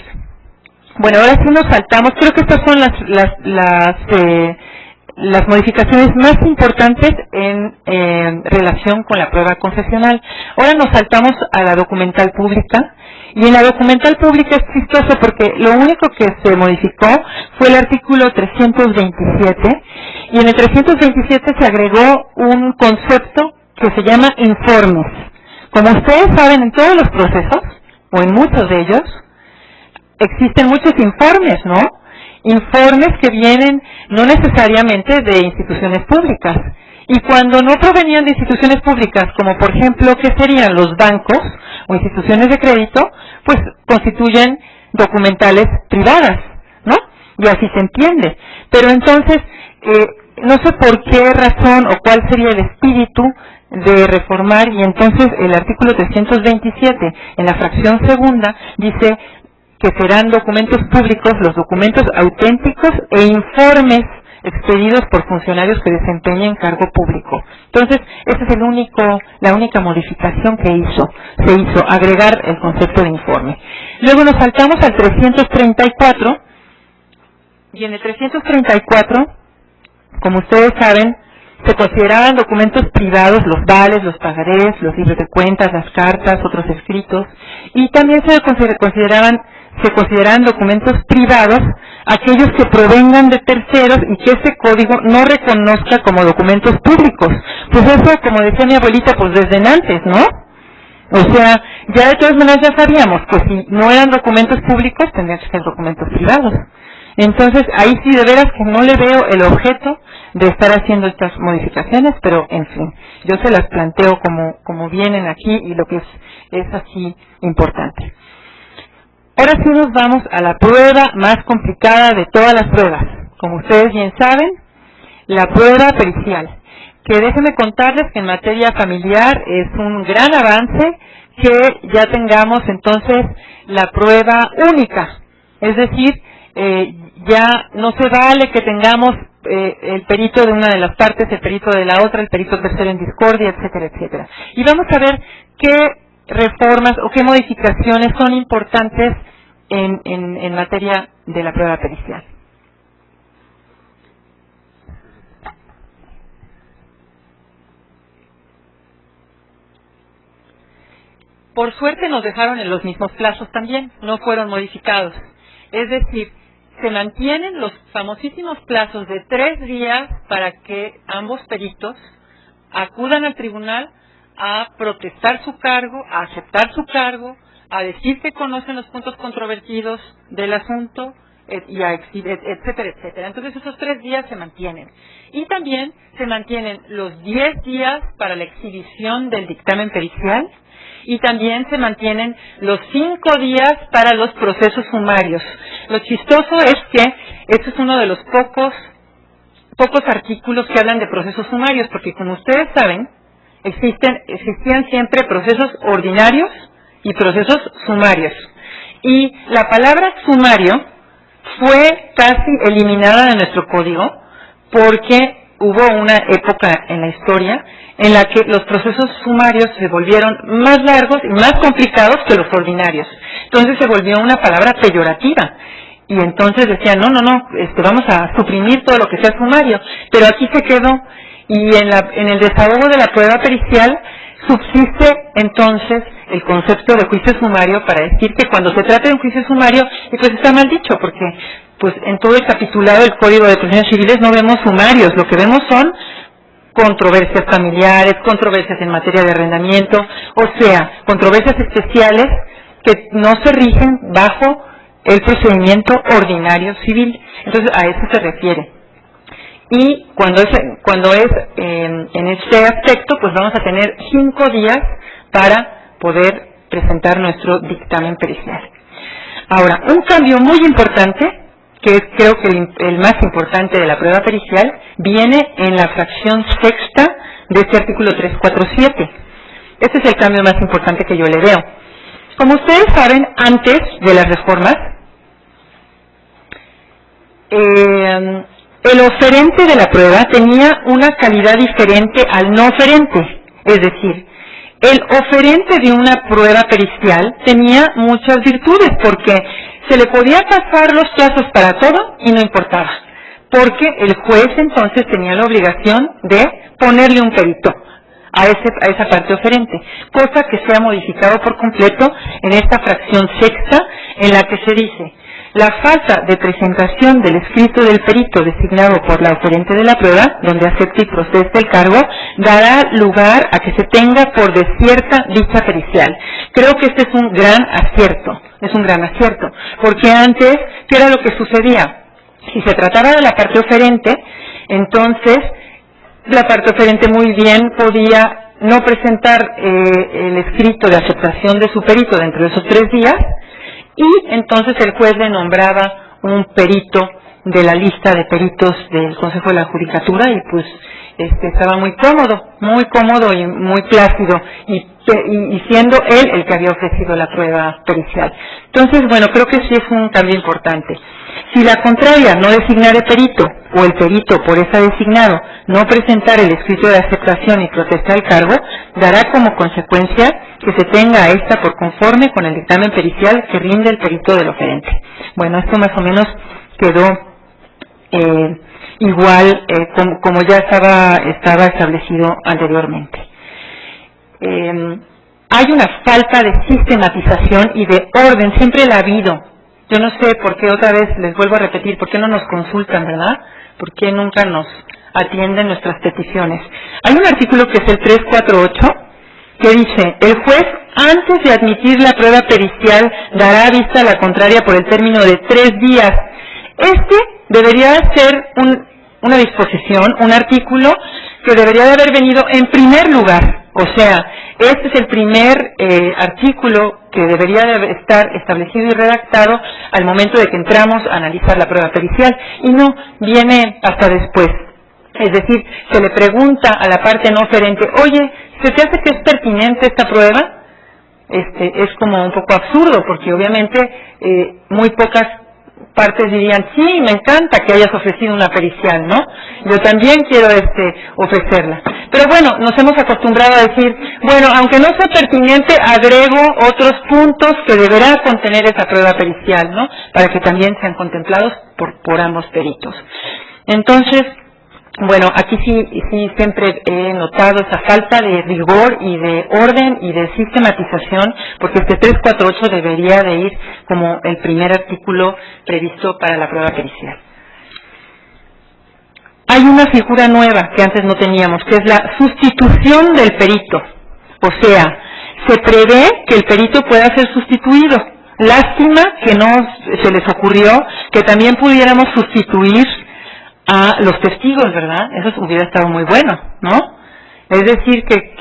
Bueno, ahora sí nos saltamos. Creo que estas son las modificaciones más importantes en relación con la prueba confesional. Ahora nos saltamos a la documental pública, y en la documental pública es chistoso porque lo único que se modificó fue el artículo 327, y en el 327 se agregó un concepto que se llama informes. Como ustedes saben, en todos los procesos, o en muchos de ellos, existen muchos informes, ¿no? Informes que vienen no necesariamente de instituciones públicas. Y cuando no provenían de instituciones públicas, como por ejemplo, ¿qué serían los bancos o instituciones de crédito? Pues constituyen documentales privadas, ¿no? Y así se entiende. Pero entonces, no sé por qué razón o cuál sería el espíritu de reformar, y entonces el artículo 327 en la fracción segunda dice que serán documentos públicos los documentos auténticos e informes expedidos por funcionarios que desempeñen cargo público. Entonces, esa es la única modificación que se hizo, agregar el concepto de informe. Luego nos saltamos al 334, y en el 334, como ustedes saben, se consideraban documentos privados los vales, los pagarés, los libros de cuentas, las cartas, otros escritos, y también se consideraban documentos privados aquellos que provengan de terceros y que ese código no reconozca como documentos públicos. Pues eso, como decía mi abuelita, pues desde antes, ¿no? O sea, ya de todas maneras ya sabíamos que si no eran documentos públicos, tendrían que ser documentos privados. Entonces, ahí sí de veras que no le veo el objeto de estar haciendo estas modificaciones, pero en fin, yo se las planteo como vienen aquí y lo que es así importante. Ahora sí nos vamos a la prueba más complicada de todas las pruebas. Como ustedes bien saben, la prueba pericial, que déjenme contarles que en materia familiar es un gran avance que ya tengamos entonces la prueba única, es decir, ya no se vale que tengamos el perito de una de las partes, el perito de la otra, el perito tercero en discordia, etcétera, etcétera. Y vamos a ver qué reformas o qué modificaciones son importantes en materia de la prueba pericial. Por suerte nos dejaron en los mismos plazos también, no fueron modificados. Es decir, se mantienen los famosísimos plazos de 3 días para que ambos peritos acudan al tribunal a protestar su cargo, a aceptar su cargo, a decir que conocen los puntos controvertidos del asunto, y a exhibir, etcétera, etcétera. Entonces esos 3 días se mantienen. Y también se mantienen los 10 días para la exhibición del dictamen pericial, y también se mantienen los 5 días para los procesos sumarios. Lo chistoso es que este es uno de los pocos artículos que hablan de procesos sumarios, porque como ustedes saben, existían siempre procesos ordinarios y procesos sumarios. Y la palabra sumario fue casi eliminada de nuestro código porque hubo una época en la historia en la que los procesos sumarios se volvieron más largos y más complicados que los ordinarios. Entonces se volvió una palabra peyorativa. Y entonces decían, no, vamos a suprimir todo lo que sea sumario. Pero aquí se quedó, y en el desahogo de la prueba pericial subsiste entonces el concepto de juicio sumario para decir que cuando se trata de un juicio sumario, pues está mal dicho, porque pues en todo el capitulado del Código de Procedimientos Civiles no vemos sumarios, lo que vemos son controversias familiares, controversias en materia de arrendamiento, o sea, controversias especiales que no se rigen bajo el procedimiento ordinario civil. Entonces a eso se refiere. Y cuando es en este aspecto, pues vamos a tener 5 días para poder presentar nuestro dictamen pericial. Ahora, un cambio muy importante, que es creo que el más importante de la prueba pericial, viene en la fracción sexta de este artículo 347. Este es el cambio más importante que yo le veo. Como ustedes saben, antes de las reformas, el oferente de la prueba tenía una calidad diferente al no oferente. Es decir, el oferente de una prueba pericial tenía muchas virtudes, porque se le podía pasar los plazos para todo y no importaba, porque el juez entonces tenía la obligación de ponerle un perito a esa parte oferente, cosa que se ha modificado por completo en esta fracción sexta, en la que se dice: la falta de presentación del escrito del perito designado por la oferente de la prueba, donde acepte y procese el cargo, dará lugar a que se tenga por desierta dicha pericial. Creo que este es un gran acierto, porque antes, ¿qué era lo que sucedía? Si se trataba de la parte oferente, entonces la parte oferente muy bien podía no presentar el escrito de aceptación de su perito dentro de esos 3 días, y entonces el juez le nombraba un perito de la lista de peritos del Consejo de la Judicatura, y pues estaba muy cómodo y muy plácido, y siendo él el que había ofrecido la prueba pericial. Entonces, bueno, creo que sí es un cambio importante. Si la contraria no designare perito, o el perito por esa designado no presentar el escrito de aceptación y protesta del cargo, dará como consecuencia que se tenga a esta por conforme con el dictamen pericial que rinde el perito del oferente. Bueno, esto más o menos quedó igual como ya estaba establecido anteriormente. Hay una falta de sistematización y de orden, siempre la ha habido. Yo no sé por qué, otra vez les vuelvo a repetir, por qué no nos consultan, ¿verdad? ¿Por qué nunca nos atienden nuestras peticiones? Hay un artículo que es el 348, que dice: el juez, antes de admitir la prueba pericial, dará vista a la contraria por el término de 3 días. Este debería ser una disposición, un artículo que debería de haber venido en primer lugar. O sea, este es el primer artículo que debería de estar establecido y redactado al momento de que entramos a analizar la prueba pericial, y no viene hasta después. Es decir, se le pregunta a la parte no oferente: oye, ¿se te hace que es pertinente esta prueba? Es como un poco absurdo, porque obviamente muy pocas partes dirían: sí, me encanta que hayas ofrecido una pericial, ¿no? Yo también quiero ofrecerla. Pero bueno, nos hemos acostumbrado a decir: bueno, aunque no sea pertinente, agrego otros puntos que deberá contener esa prueba pericial, ¿no? Para que también sean contemplados por ambos peritos. Entonces, bueno, aquí sí siempre he notado esa falta de rigor y de orden y de sistematización, porque este 348 debería de ir como el primer artículo previsto para la prueba pericial. Hay una figura nueva que antes no teníamos, que es la sustitución del perito. O sea, se prevé que el perito pueda ser sustituido. Lástima que no se les ocurrió que también pudiéramos sustituir a los testigos, ¿verdad? Eso hubiera estado muy bueno, ¿no? Es decir, que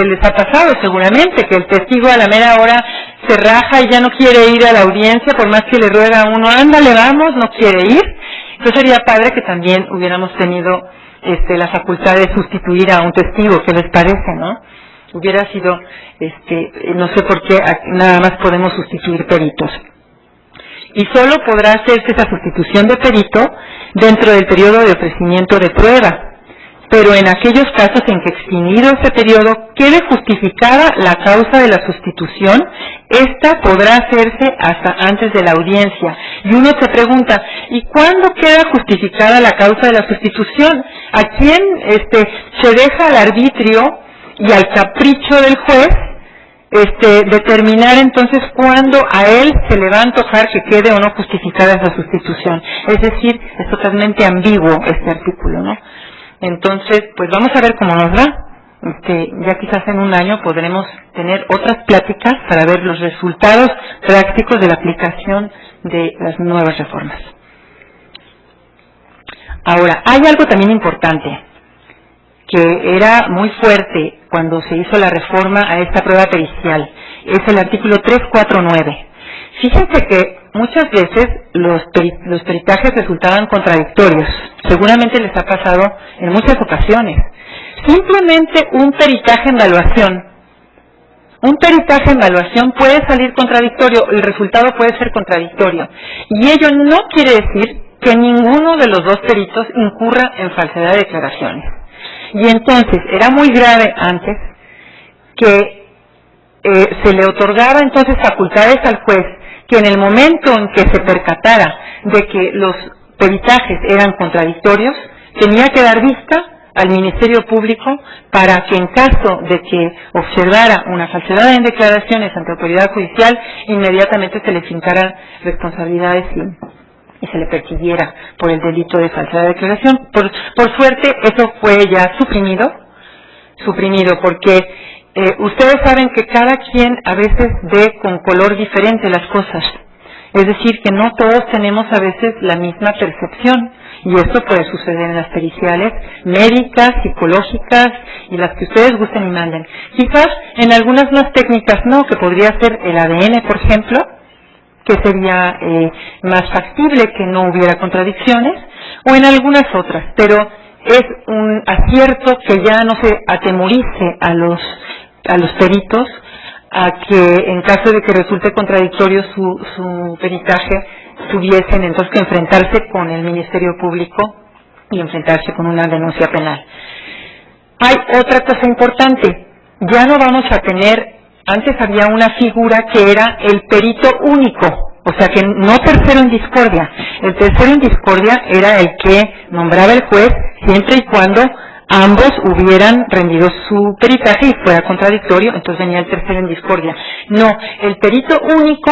les ha pasado seguramente que el testigo a la mera hora se raja y ya no quiere ir a la audiencia, por más que le ruega a uno: ándale, vamos, no quiere ir. Entonces sería padre que también hubiéramos tenido la facultad de sustituir a un testigo. ¿Qué les parece, no? Hubiera sido, no sé por qué nada más podemos sustituir peritos. Y solo podrá hacerse esa sustitución de perito dentro del periodo de ofrecimiento de prueba, pero en aquellos casos en que, extinguido ese periodo, quede justificada la causa de la sustitución, esta podrá hacerse hasta antes de la audiencia. Y uno se pregunta: ¿y cuándo queda justificada la causa de la sustitución? ¿A quién se deja al arbitrio y al capricho del juez, determinar entonces cuándo a él se le va a antojar que quede o no justificada esa sustitución. Es decir, es totalmente ambiguo este artículo, ¿no? Entonces, pues vamos a ver cómo nos va. Ya quizás en un año podremos tener otras pláticas para ver los resultados prácticos de la aplicación de las nuevas reformas. Ahora, hay algo también importante, que era muy fuerte cuando se hizo la reforma a esta prueba pericial. Es el artículo 349. Fíjense que muchas veces los peritajes resultaban contradictorios. Seguramente les ha pasado en muchas ocasiones. Simplemente un peritaje en evaluación. Un peritaje en evaluación puede salir contradictorio, el resultado puede ser contradictorio. Y ello no quiere decir que ninguno de los dos peritos incurra en falsedad de declaraciones. Y entonces, era muy grave antes que se le otorgaba entonces facultades al juez que en el momento en que se percatara de que los peritajes eran contradictorios, tenía que dar vista al Ministerio Público para que en caso de que observara una falsedad en declaraciones ante autoridad judicial, inmediatamente se le fincaran responsabilidades y se le persiguiera por el delito de falsedad de declaración. Por suerte, eso fue ya suprimido porque ustedes saben que cada quien a veces ve con color diferente las cosas. Es decir, que no todos tenemos a veces la misma percepción. Y esto puede suceder en las periciales médicas, psicológicas y las que ustedes gusten y manden. Quizás en algunas más técnicas no, que podría ser el ADN, por ejemplo, que sería más factible que no hubiera contradicciones, o en algunas otras. Pero es un acierto que ya no se atemorice a los peritos a que en caso de que resulte contradictorio su peritaje, tuviesen entonces que enfrentarse con el Ministerio Público y enfrentarse con una denuncia penal. Hay otra cosa importante, ya no vamos a tener, antes había una figura que era el perito único, o sea que no tercero en discordia. El tercero en discordia era el que nombraba el juez siempre y cuando ambos hubieran rendido su peritaje y fuera contradictorio, entonces venía el tercero en discordia. No, el perito único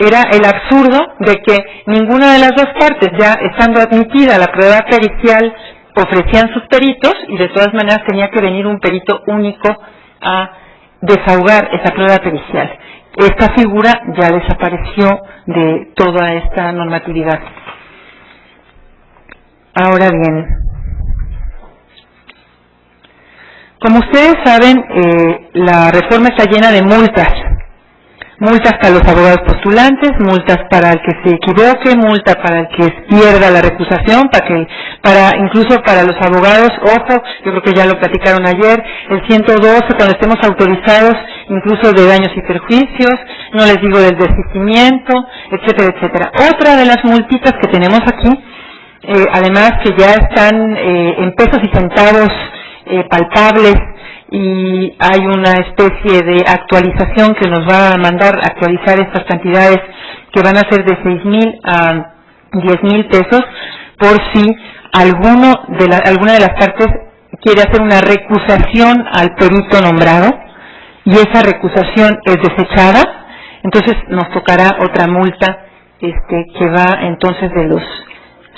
era el absurdo de que ninguna de las dos partes, ya estando admitida la prueba pericial, ofrecían sus peritos y de todas maneras tenía que venir un perito único a desahogar esa prueba pericial. Esta figura ya desapareció de toda esta normatividad. Ahora bien, como ustedes saben, la reforma está llena de multas. Multas para los abogados postulantes, multas para el que se equivoque, multa para el que pierda la recusación, incluso para los abogados, ojo, yo creo que ya lo platicaron ayer, el 112 cuando estemos autorizados, incluso de daños y perjuicios, no les digo del desistimiento, etcétera, etcétera. Otra de las multitas que tenemos aquí, además que ya están en pesos y centavos palpables, y hay una especie de actualización que nos va a mandar a actualizar estas cantidades que van a ser de 6,000 a 10,000 pesos por si alguna de las partes quiere hacer una recusación al perito nombrado y esa recusación es desechada, entonces nos tocará otra multa que va entonces de los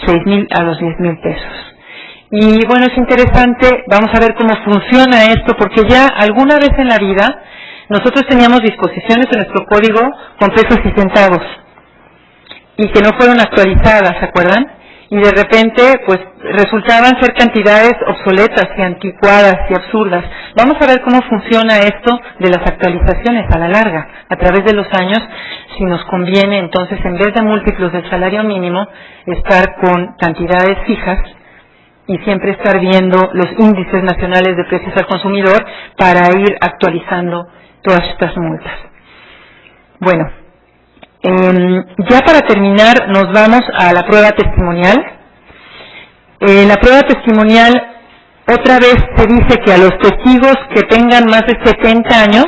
6,000 a los 10,000 pesos. Y bueno, es interesante, vamos a ver cómo funciona esto, porque ya alguna vez en la vida nosotros teníamos disposiciones en nuestro código con pesos y centavos y que no fueron actualizadas, ¿se acuerdan? Y de repente pues resultaban ser cantidades obsoletas y anticuadas y absurdas. Vamos a ver cómo funciona esto de las actualizaciones a la larga, a través de los años, si nos conviene entonces en vez de múltiplos del salario mínimo estar con cantidades fijas y siempre estar viendo los índices nacionales de precios al consumidor para ir actualizando todas estas multas. Bueno, ya para terminar nos vamos a la prueba testimonial. La prueba testimonial, otra vez se dice que a los testigos que tengan más de 70 años,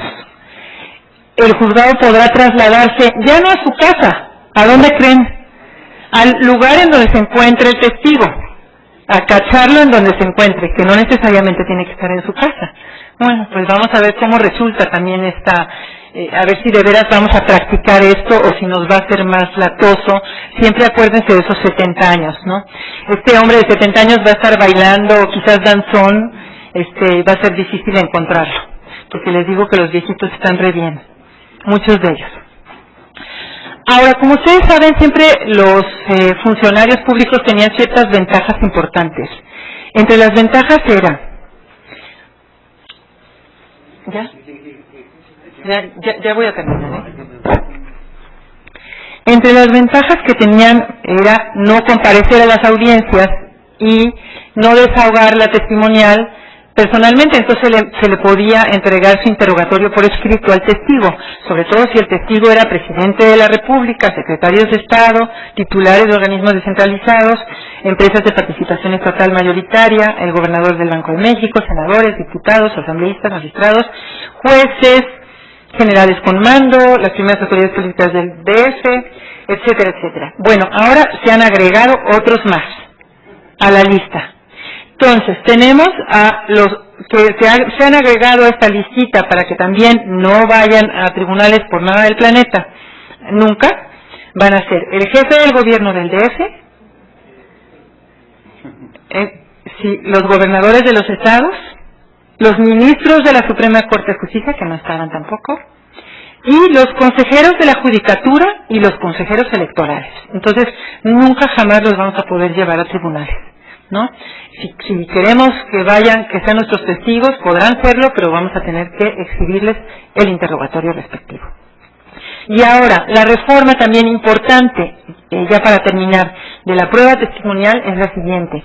el juzgado podrá trasladarse ya no a su casa, ¿a dónde creen? Al lugar en donde se encuentre el testigo, a cacharlo en donde se encuentre, que no necesariamente tiene que estar en su casa. Bueno, pues vamos a ver cómo resulta también esta, a ver si de veras vamos a practicar esto o si nos va a ser más latoso. Siempre acuérdense de esos 70 años, ¿no? Este hombre de 70 años va a estar bailando, o quizás danzón, va a ser difícil encontrarlo, porque les digo que los viejitos están re bien, muchos de ellos. Ahora, como ustedes saben, siempre los funcionarios públicos tenían ciertas ventajas importantes. Entre las ventajas era... Ya voy a terminar, Entre las ventajas que tenían era no comparecer a las audiencias y no desahogar la testimonial personalmente, entonces se le podía entregar su interrogatorio por escrito al testigo, sobre todo si el testigo era presidente de la República, secretarios de Estado, titulares de organismos descentralizados, empresas de participación estatal mayoritaria, el gobernador del Banco de México, senadores, diputados, asambleístas, magistrados, jueces, generales con mando, las primeras autoridades políticas del DF, etcétera, etcétera. Bueno, ahora se han agregado otros más a la lista. Entonces, tenemos a los que se han agregado a esta listita para que también no vayan a tribunales por nada del planeta, nunca, van a ser el jefe del gobierno del DF, los gobernadores de los estados, los ministros de la Suprema Corte de Justicia, que no estaban tampoco, y los consejeros de la Judicatura y los consejeros electorales. Entonces, nunca jamás los vamos a poder llevar a tribunales, ¿no? Si queremos que vayan, que sean nuestros testigos, podrán serlo, pero vamos a tener que exhibirles el interrogatorio respectivo. Y ahora, la reforma también importante, ya para terminar, de la prueba testimonial es la siguiente.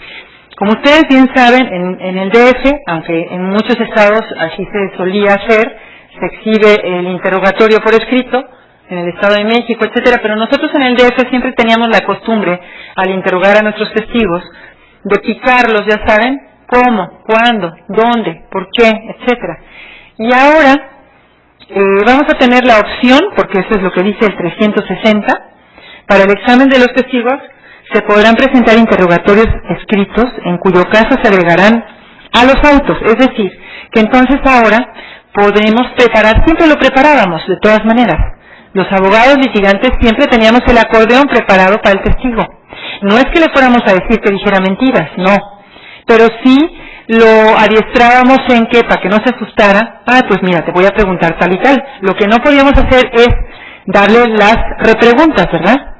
Como ustedes bien saben, en el DF, aunque en muchos estados así se solía hacer, se exhibe el interrogatorio por escrito, en el Estado de México, etcétera, pero nosotros en el DF siempre teníamos la costumbre, al interrogar a nuestros testigos, de picarlos, ya saben, cómo, cuándo, dónde, por qué, etcétera. Y ahora vamos a tener la opción, porque eso es lo que dice el 360, para el examen de los testigos se podrán presentar interrogatorios escritos, en cuyo caso se agregarán a los autos, es decir, que entonces ahora podremos preparar, siempre lo preparábamos de todas maneras, los abogados litigantes siempre teníamos el acordeón preparado para el testigo. No es que le fuéramos a decir que dijera mentiras, no, pero sí lo adiestrábamos en que, para que no se asustara, pues mira, te voy a preguntar tal y tal. Lo que no podíamos hacer es darle las repreguntas, ¿verdad?,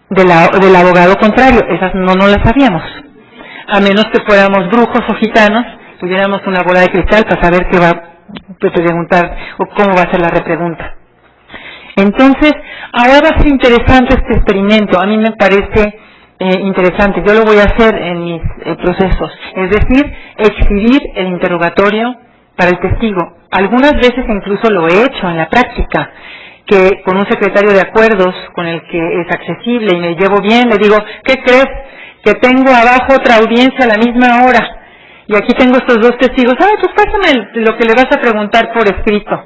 del abogado contrario, esas no las sabíamos, a menos que fuéramos brujos o gitanos, tuviéramos una bola de cristal para saber qué va a preguntar o cómo va a ser la repregunta. Entonces, ahora va a ser interesante este experimento, a mí me parece interesante, yo lo voy a hacer en mis procesos, es decir, exhibir el interrogatorio para el testigo. Algunas veces incluso lo he hecho en la práctica, que con un secretario de acuerdos con el que es accesible y me llevo bien, le digo, ¿qué crees? Que tengo abajo otra audiencia a la misma hora, y aquí tengo estos dos testigos, pues pásame lo que le vas a preguntar por escrito.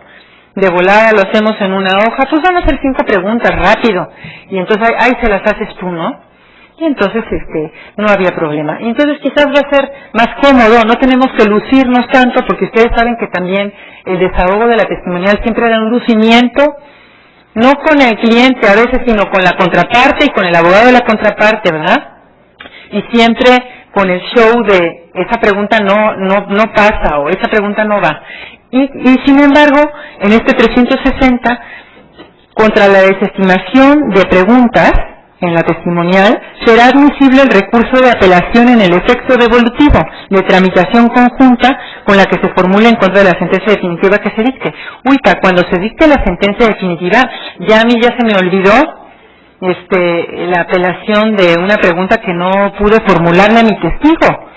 De volada lo hacemos en una hoja, pues van a hacer 5 preguntas rápido, y entonces ahí se las haces tú, ¿no? Y entonces no había problema. Y entonces quizás va a ser más cómodo, no tenemos que lucirnos tanto, porque ustedes saben que también el desahogo de la testimonial siempre era un lucimiento, no con el cliente a veces, sino con la contraparte y con el abogado de la contraparte, ¿verdad? Y siempre con el show de esa pregunta no pasa o esa pregunta no va. Y sin embargo, en este 360, contra la desestimación de preguntas en la testimonial, será admisible el recurso de apelación en el efecto devolutivo de tramitación conjunta con la que se formule en contra de la sentencia definitiva que se dicte. Cuando se dicte la sentencia definitiva, ya a mí ya se me olvidó la apelación de una pregunta que no pude formularle a mi testigo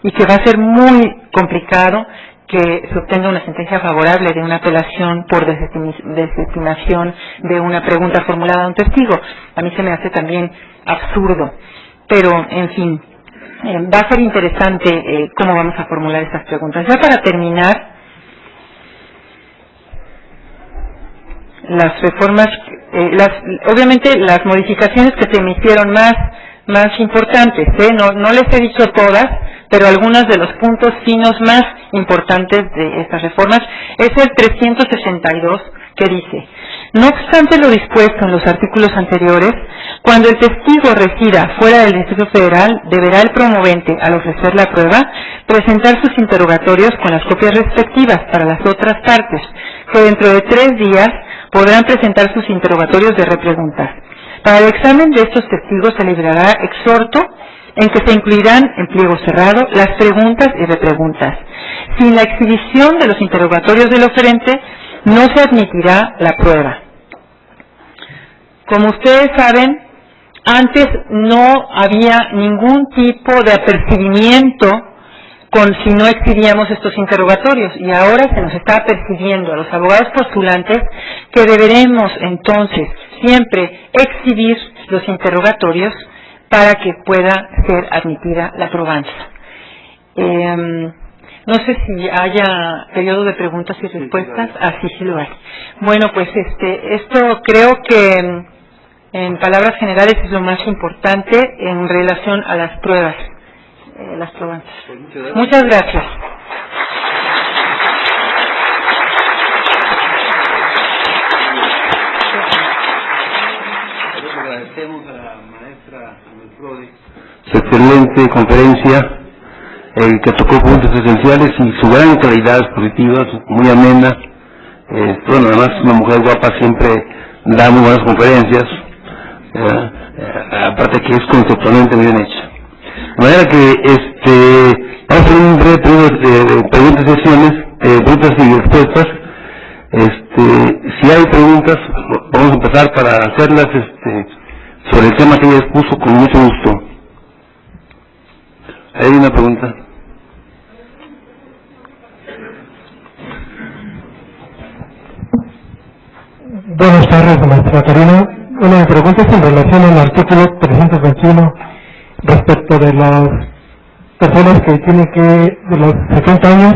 y que va a ser muy complicado que se obtenga una sentencia favorable de una apelación por desestimación de una pregunta formulada a un testigo. A mí se me hace también absurdo, pero en fin, va a ser interesante cómo vamos a formular estas preguntas. Ya para terminar, las reformas, obviamente las modificaciones que se me hicieron más importantes, no les he dicho todas, pero algunos de los puntos finos más importantes de estas reformas es el 362, que dice: no obstante lo dispuesto en los artículos anteriores, cuando el testigo resida fuera del Distrito Federal, deberá el promovente, al ofrecer la prueba, presentar sus interrogatorios con las copias respectivas para las otras partes, que dentro de 3 días podrán presentar sus interrogatorios de repreguntas. Para el examen de estos testigos se librará exhorto en que se incluirán en pliego cerrado las preguntas y repreguntas. Sin la exhibición de los interrogatorios del oferente, no se admitirá la prueba. Como ustedes saben, antes no había ningún tipo de apercibimiento si no exhibíamos estos interrogatorios, y ahora se nos está apercibiendo a los abogados postulantes que deberemos entonces siempre exhibir los interrogatorios para que pueda ser admitida la probanza. No sé si haya periodo de preguntas y respuestas. Sí, sí lo hay. Bueno, pues esto creo que en palabras generales es lo más importante en relación a las pruebas, las probanzas. Muchas gracias. Agradecemos a la maestra su excelente conferencia, que tocó puntos esenciales y su gran calidad expositiva, muy amena. Bueno, además una mujer guapa siempre da muy buenas conferencias, aparte que es conceptualmente muy bien hecha. De manera que vamos a hacer un breve periodo de preguntas y sesiones, preguntas y respuestas. Si hay preguntas, vamos a empezar para hacerlas sobre el tema que ella expuso con mucho gusto. ¿Hay una pregunta? Buenas tardes, maestra Karina. Una pregunta es en relación al artículo 321 respecto de las personas que tienen de los 70 años,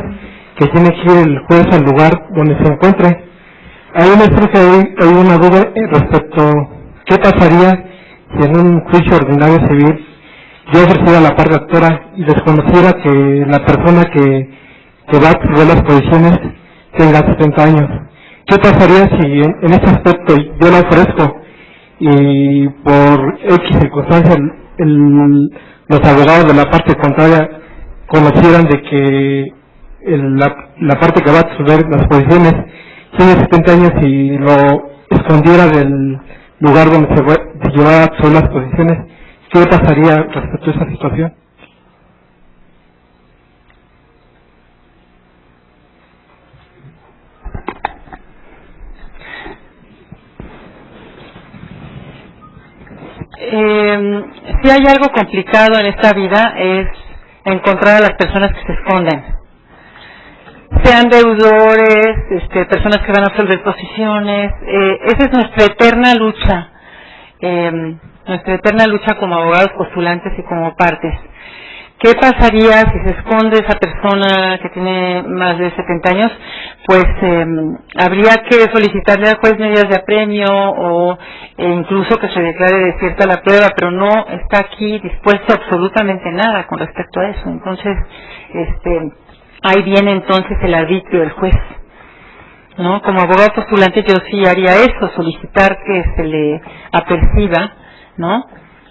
que tiene que ir el juez al lugar donde se encuentre. Ahí me surge hay una duda respecto qué pasaría si en un juicio ordinario civil yo ofreciera la parte actora y desconociera que la persona que va a acceder a las posiciones tenga 70 años. ¿Qué pasaría si en ese aspecto yo la ofrezco y por X circunstancias los abogados de la parte contraria conocieran de que la parte que va a acceder las posiciones tiene 70 años y lo escondiera del lugar donde se lleva a acceder las posiciones? ¿Qué pasaría respecto a esa situación? Si hay algo complicado en esta vida es encontrar a las personas que se esconden, sean deudores, personas que van a absolver posiciones. Esa es nuestra eterna lucha como abogados postulantes y como partes. ¿Qué pasaría si se esconde esa persona que tiene más de 70 años? Pues habría que solicitarle al juez medidas de apremio o incluso que se declare desierta la prueba, pero no está aquí dispuesto absolutamente nada con respecto a eso. Entonces, ahí viene entonces el arbitrio del juez, ¿no? Como abogado postulante yo sí haría eso, solicitar que se le aperciba, ¿no?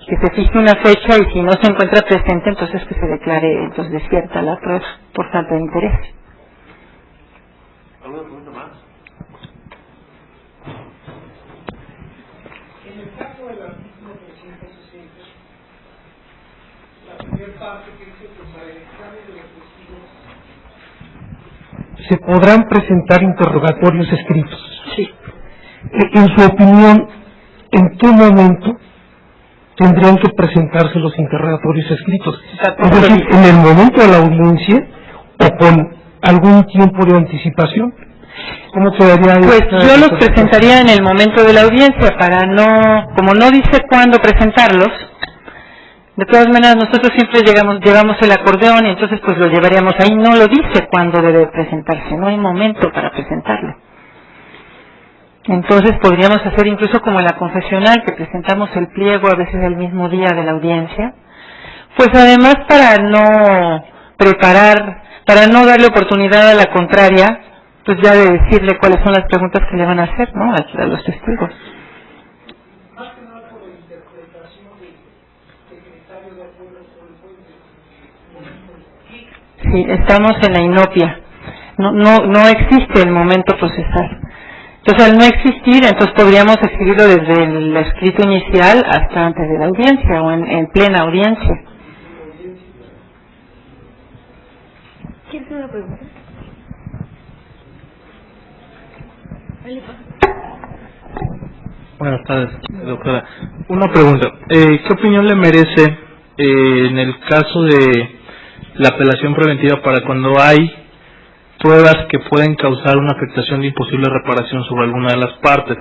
Que se fije una fecha y si no se encuentra presente, entonces que se declare desierta la prueba por falta de interés. ¿Alguna pregunta más? En el caso del artículo 360, la primera parte que dice que para el examen de los testigos se podrán presentar interrogatorios escritos. Sí. En su opinión, ¿en qué momento tendrían que presentarse los interrogatorios escritos? Es decir, ¿en el momento de la audiencia o con algún tiempo de anticipación? ¿Cómo quedaría? Pues yo los presentaría en el momento de la audiencia para como no dice cuándo presentarlos. De todas maneras nosotros siempre llevamos el acordeón y entonces pues lo llevaríamos ahí. No lo dice cuándo debe presentarse, no hay momento para presentarlo. Entonces podríamos hacer incluso como en la confesional, que presentamos el pliego a veces el mismo día de la audiencia, pues además para no preparar, para no darle oportunidad a la contraria, pues ya de decirle cuáles son las preguntas que le van a hacer, ¿no?, a los testigos. Sí, estamos en la inopia. No existe el momento procesal. Entonces, al no existir, entonces podríamos escribirlo desde el escrito inicial hasta antes de la audiencia o en plena audiencia. ¿Quieres hacer una pregunta? Buenas tardes, doctora. Una pregunta. ¿Qué opinión le merece en el caso de la apelación preventiva para cuando hay pruebas que pueden causar una afectación de imposible reparación sobre alguna de las partes?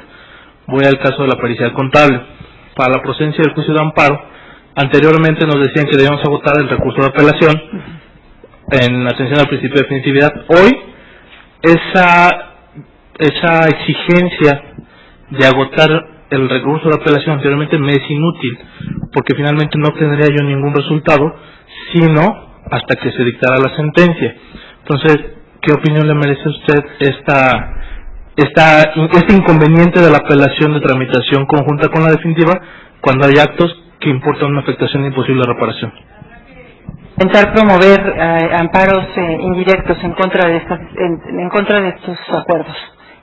Voy al caso de la pericial contable. Para la procedencia del juicio de amparo, anteriormente nos decían que debíamos agotar el recurso de apelación en atención al principio de definitividad. Hoy, esa exigencia de agotar el recurso de apelación anteriormente me es inútil, porque finalmente no tendría yo ningún resultado, sino hasta que se dictara la sentencia. Entonces, ¿qué opinión le merece a usted este inconveniente de la apelación de tramitación conjunta con la definitiva cuando hay actos que importan una afectación de imposible reparación? Intentar promover amparos indirectos en contra de estos acuerdos.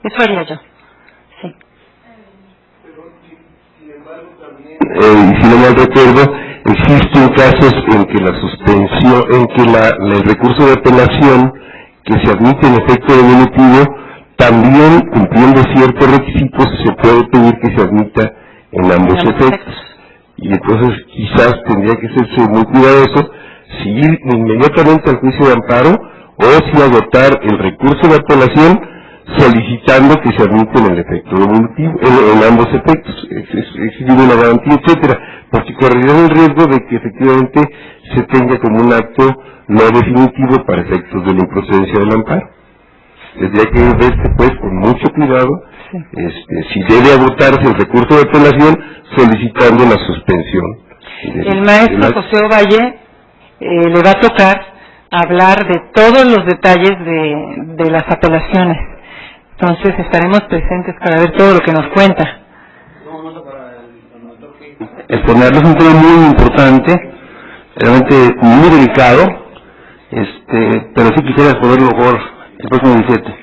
Eso haría yo. Sí. Y si no mal recuerdo, existen casos en que la suspensión, en que el recurso de apelación que se admite en efecto definitivo, también cumpliendo ciertos requisitos se puede pedir que se admita en ambos efectos. Y entonces quizás tendría que serse muy cuidadoso si ir inmediatamente al juicio de amparo o si agotar el recurso de apelación solicitando que se admita en el efecto definitivo, en ambos efectos, exigir una garantía, etcétera, porque correría el riesgo de que efectivamente se tenga como un acto no definitivo para efectos de la improcedencia del amparo. Tendría que verse pues con mucho cuidado si debe agotarse el recurso de apelación solicitando la suspensión. El maestro José Ovalle le va a tocar hablar de todos los detalles de las apelaciones. Entonces estaremos presentes para ver todo lo que nos cuenta. Exponerles un tema muy importante, realmente muy delicado, pero sí quisiera exponerlo mejor el próximo 17.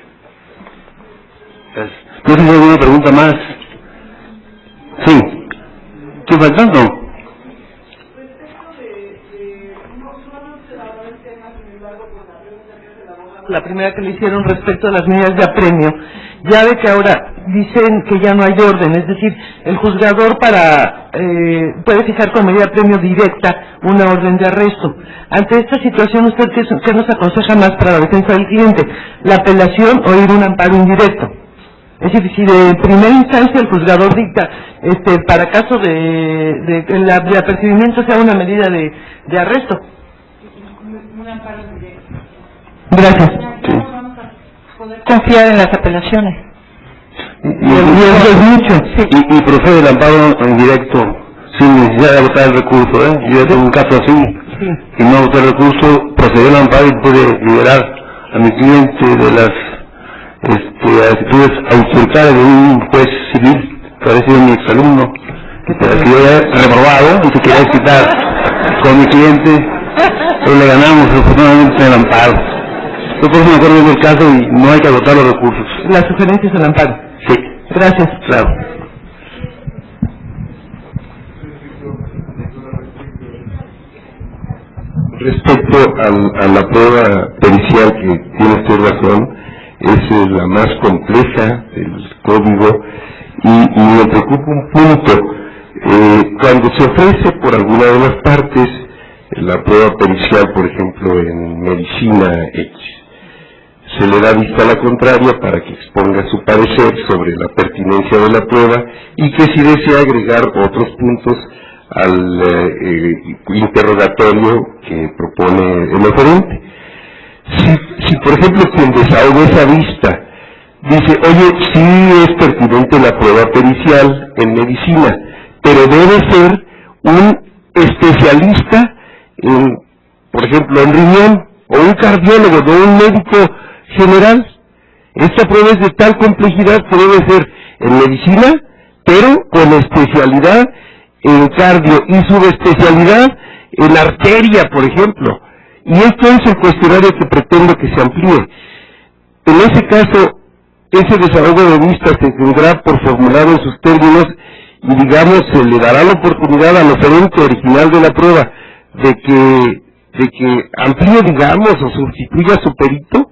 No sé si hay alguna pregunta más. Sí. ¿Qué faltando? La primera que le hicieron respecto a las medidas de apremio, ya ve que ahora dicen que ya no hay orden, es decir, el juzgador puede fijar con medida de apremio directa una orden de arresto. Ante esta situación, ¿usted qué nos aconseja más para la defensa del cliente? ¿La apelación o ir a un amparo indirecto? Es decir, si de primera instancia el juzgador dicta, para caso de que el apercibimiento sea una medida de arresto. Un amparo indirecto. Gracias. Sí. Confiar en las apelaciones. Y eso es mucho. Sí. Y procede el amparo en directo sin necesidad de agotar el recurso. Yo tengo un caso así, sí. Y no agotar el recurso, procedió el amparo y puede liberar a mi cliente de las actitudes autoritarias de un juez civil, que había sido mi exalumno, que yo había reprobado y se quería quitar con mi cliente, pero le ganamos afortunadamente el amparo. Yo por eso me acuerdo del caso y no hay que agotar los recursos. La sugerencia es el amparo. Sí. Gracias. Claro. Respecto a la prueba pericial, que tiene usted razón, es la más compleja del código y me preocupa un punto. Cuando se ofrece por alguna de las partes la prueba pericial, por ejemplo en medicina X, se le da vista a la contraria para que exponga su parecer sobre la pertinencia de la prueba y que si desea agregar otros puntos al interrogatorio que propone el oferente. Si por ejemplo quien desahoga esa vista dice, oye, sí es pertinente la prueba pericial en medicina, pero debe ser un especialista en, por ejemplo, en riñón, o un cardiólogo, no un médico general. Esta prueba es de tal complejidad que debe ser en medicina, pero con especialidad en cardio y subespecialidad en arteria, por ejemplo. Y esto es el cuestionario que pretendo que se amplíe. En ese caso, ese desahogo de vista se tendrá por formulado en sus términos y, digamos, se le dará la oportunidad al oferente original de la prueba de que amplíe, digamos, o sustituya a su perito.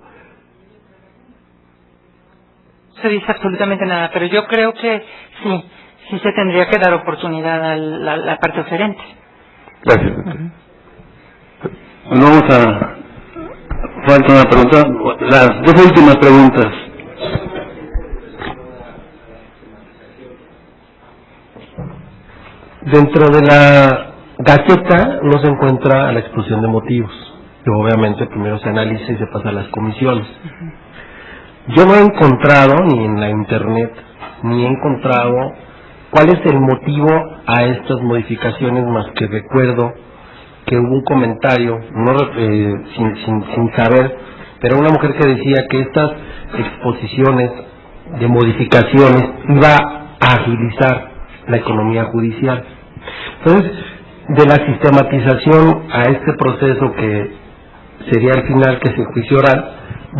Se dice absolutamente nada, pero yo creo que sí se tendría que dar oportunidad a la parte oferente. Gracias. Bueno, vamos a... Falta una pregunta. Las dos últimas preguntas. Dentro de la gaceta no se encuentra la exposición de motivos. Y obviamente primero se analiza y se pasa a las comisiones. Yo no he encontrado, ni en la internet, ni he encontrado cuál es el motivo a estas modificaciones, más que recuerdo que hubo un comentario, sin saber, pero una mujer que decía que estas exposiciones de modificaciones iba a agilizar la economía judicial. Entonces, de la sistematización a este proceso que sería el final, que es el juicio oral,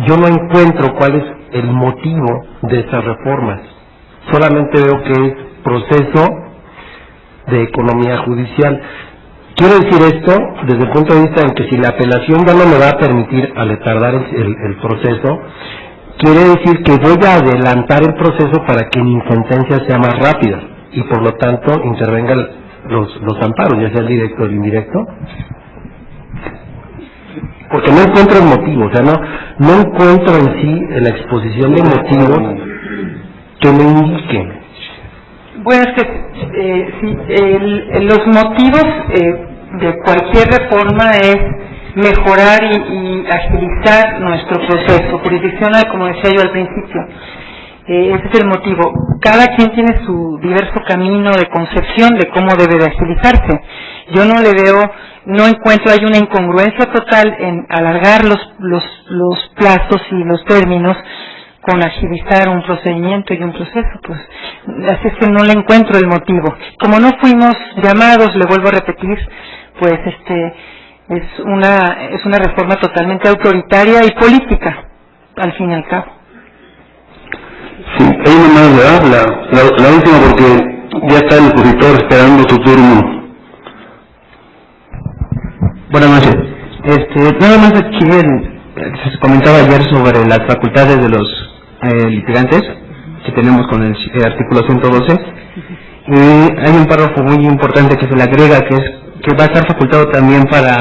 yo no encuentro cuál es el motivo de estas reformas. Solamente veo que es proceso de economía judicial. Quiero decir esto desde el punto de vista en que si la apelación ya no me va a permitir retardar el proceso, quiere decir que voy a adelantar el proceso para que mi sentencia sea más rápida y por lo tanto intervengan los amparos, ya sea el directo o el indirecto. Porque no encuentro el motivo, o sea, no encuentro en sí la exposición de motivos que me indiquen. Bueno, es que los motivos de cualquier reforma es mejorar y agilizar nuestro proceso jurisdiccional, como decía yo al principio. Ese es el motivo. Cada quien tiene su diverso camino de concepción de cómo debe de agilizarse. Yo no encuentro, hay una incongruencia total en alargar los plazos y los términos con agilizar un procedimiento y un proceso, pues así es que no le encuentro el motivo. Como no fuimos llamados, le vuelvo a repetir, pues es una reforma totalmente autoritaria y política, al fin y al cabo. Sí, hay una más, ¿verdad? La última, porque ya está el opositor esperando su turno. Buenas noches. Nada más aquí se comentaba ayer sobre las facultades de los litigantes que tenemos con el artículo 112, y hay un párrafo muy importante que se le agrega, que va a estar facultado también para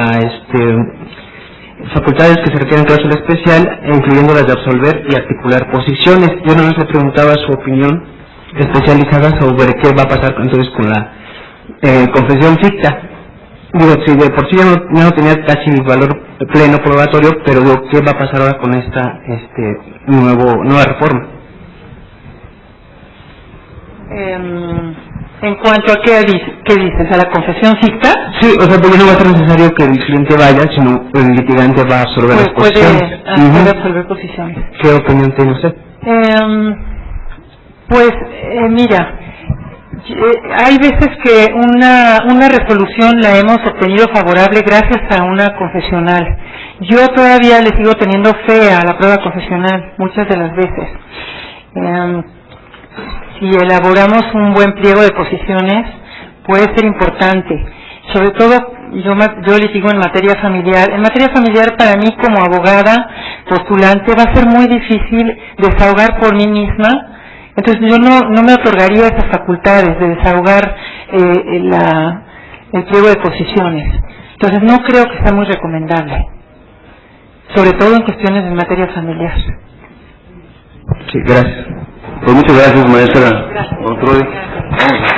facultades que se requieren cláusula especial, incluyendo las de absolver y articular posiciones. Yo nada más le preguntaba su opinión especializada sobre qué va a pasar entonces con la confesión ficta. Digo, si de por sí ya no tenía casi valor pleno probatorio, pero digo, ¿qué va a pasar ahora con esta nueva reforma? En cuanto a qué dices, a la confesión ficta. Sí, o sea, porque no va a ser necesario que el cliente vaya, sino el litigante va a absorber las posiciones. Puede absorber posiciones. ¿Qué opinión tiene usted? Mira, hay veces que una resolución la hemos obtenido favorable gracias a una confesional. Yo todavía le sigo teniendo fe a la prueba confesional, muchas de las veces. Si elaboramos un buen pliego de posiciones, puede ser importante. Sobre todo, yo litigo en materia familiar. En materia familiar, para mí como abogada postulante, va a ser muy difícil desahogar por mí misma. Entonces yo no me otorgaría esas facultades de desahogar el pliego de posiciones. Entonces no creo que sea muy recomendable, sobre todo en cuestiones de materia familiar. Sí, gracias. Pues muchas gracias, maestra. Gracias. Otro día. Gracias.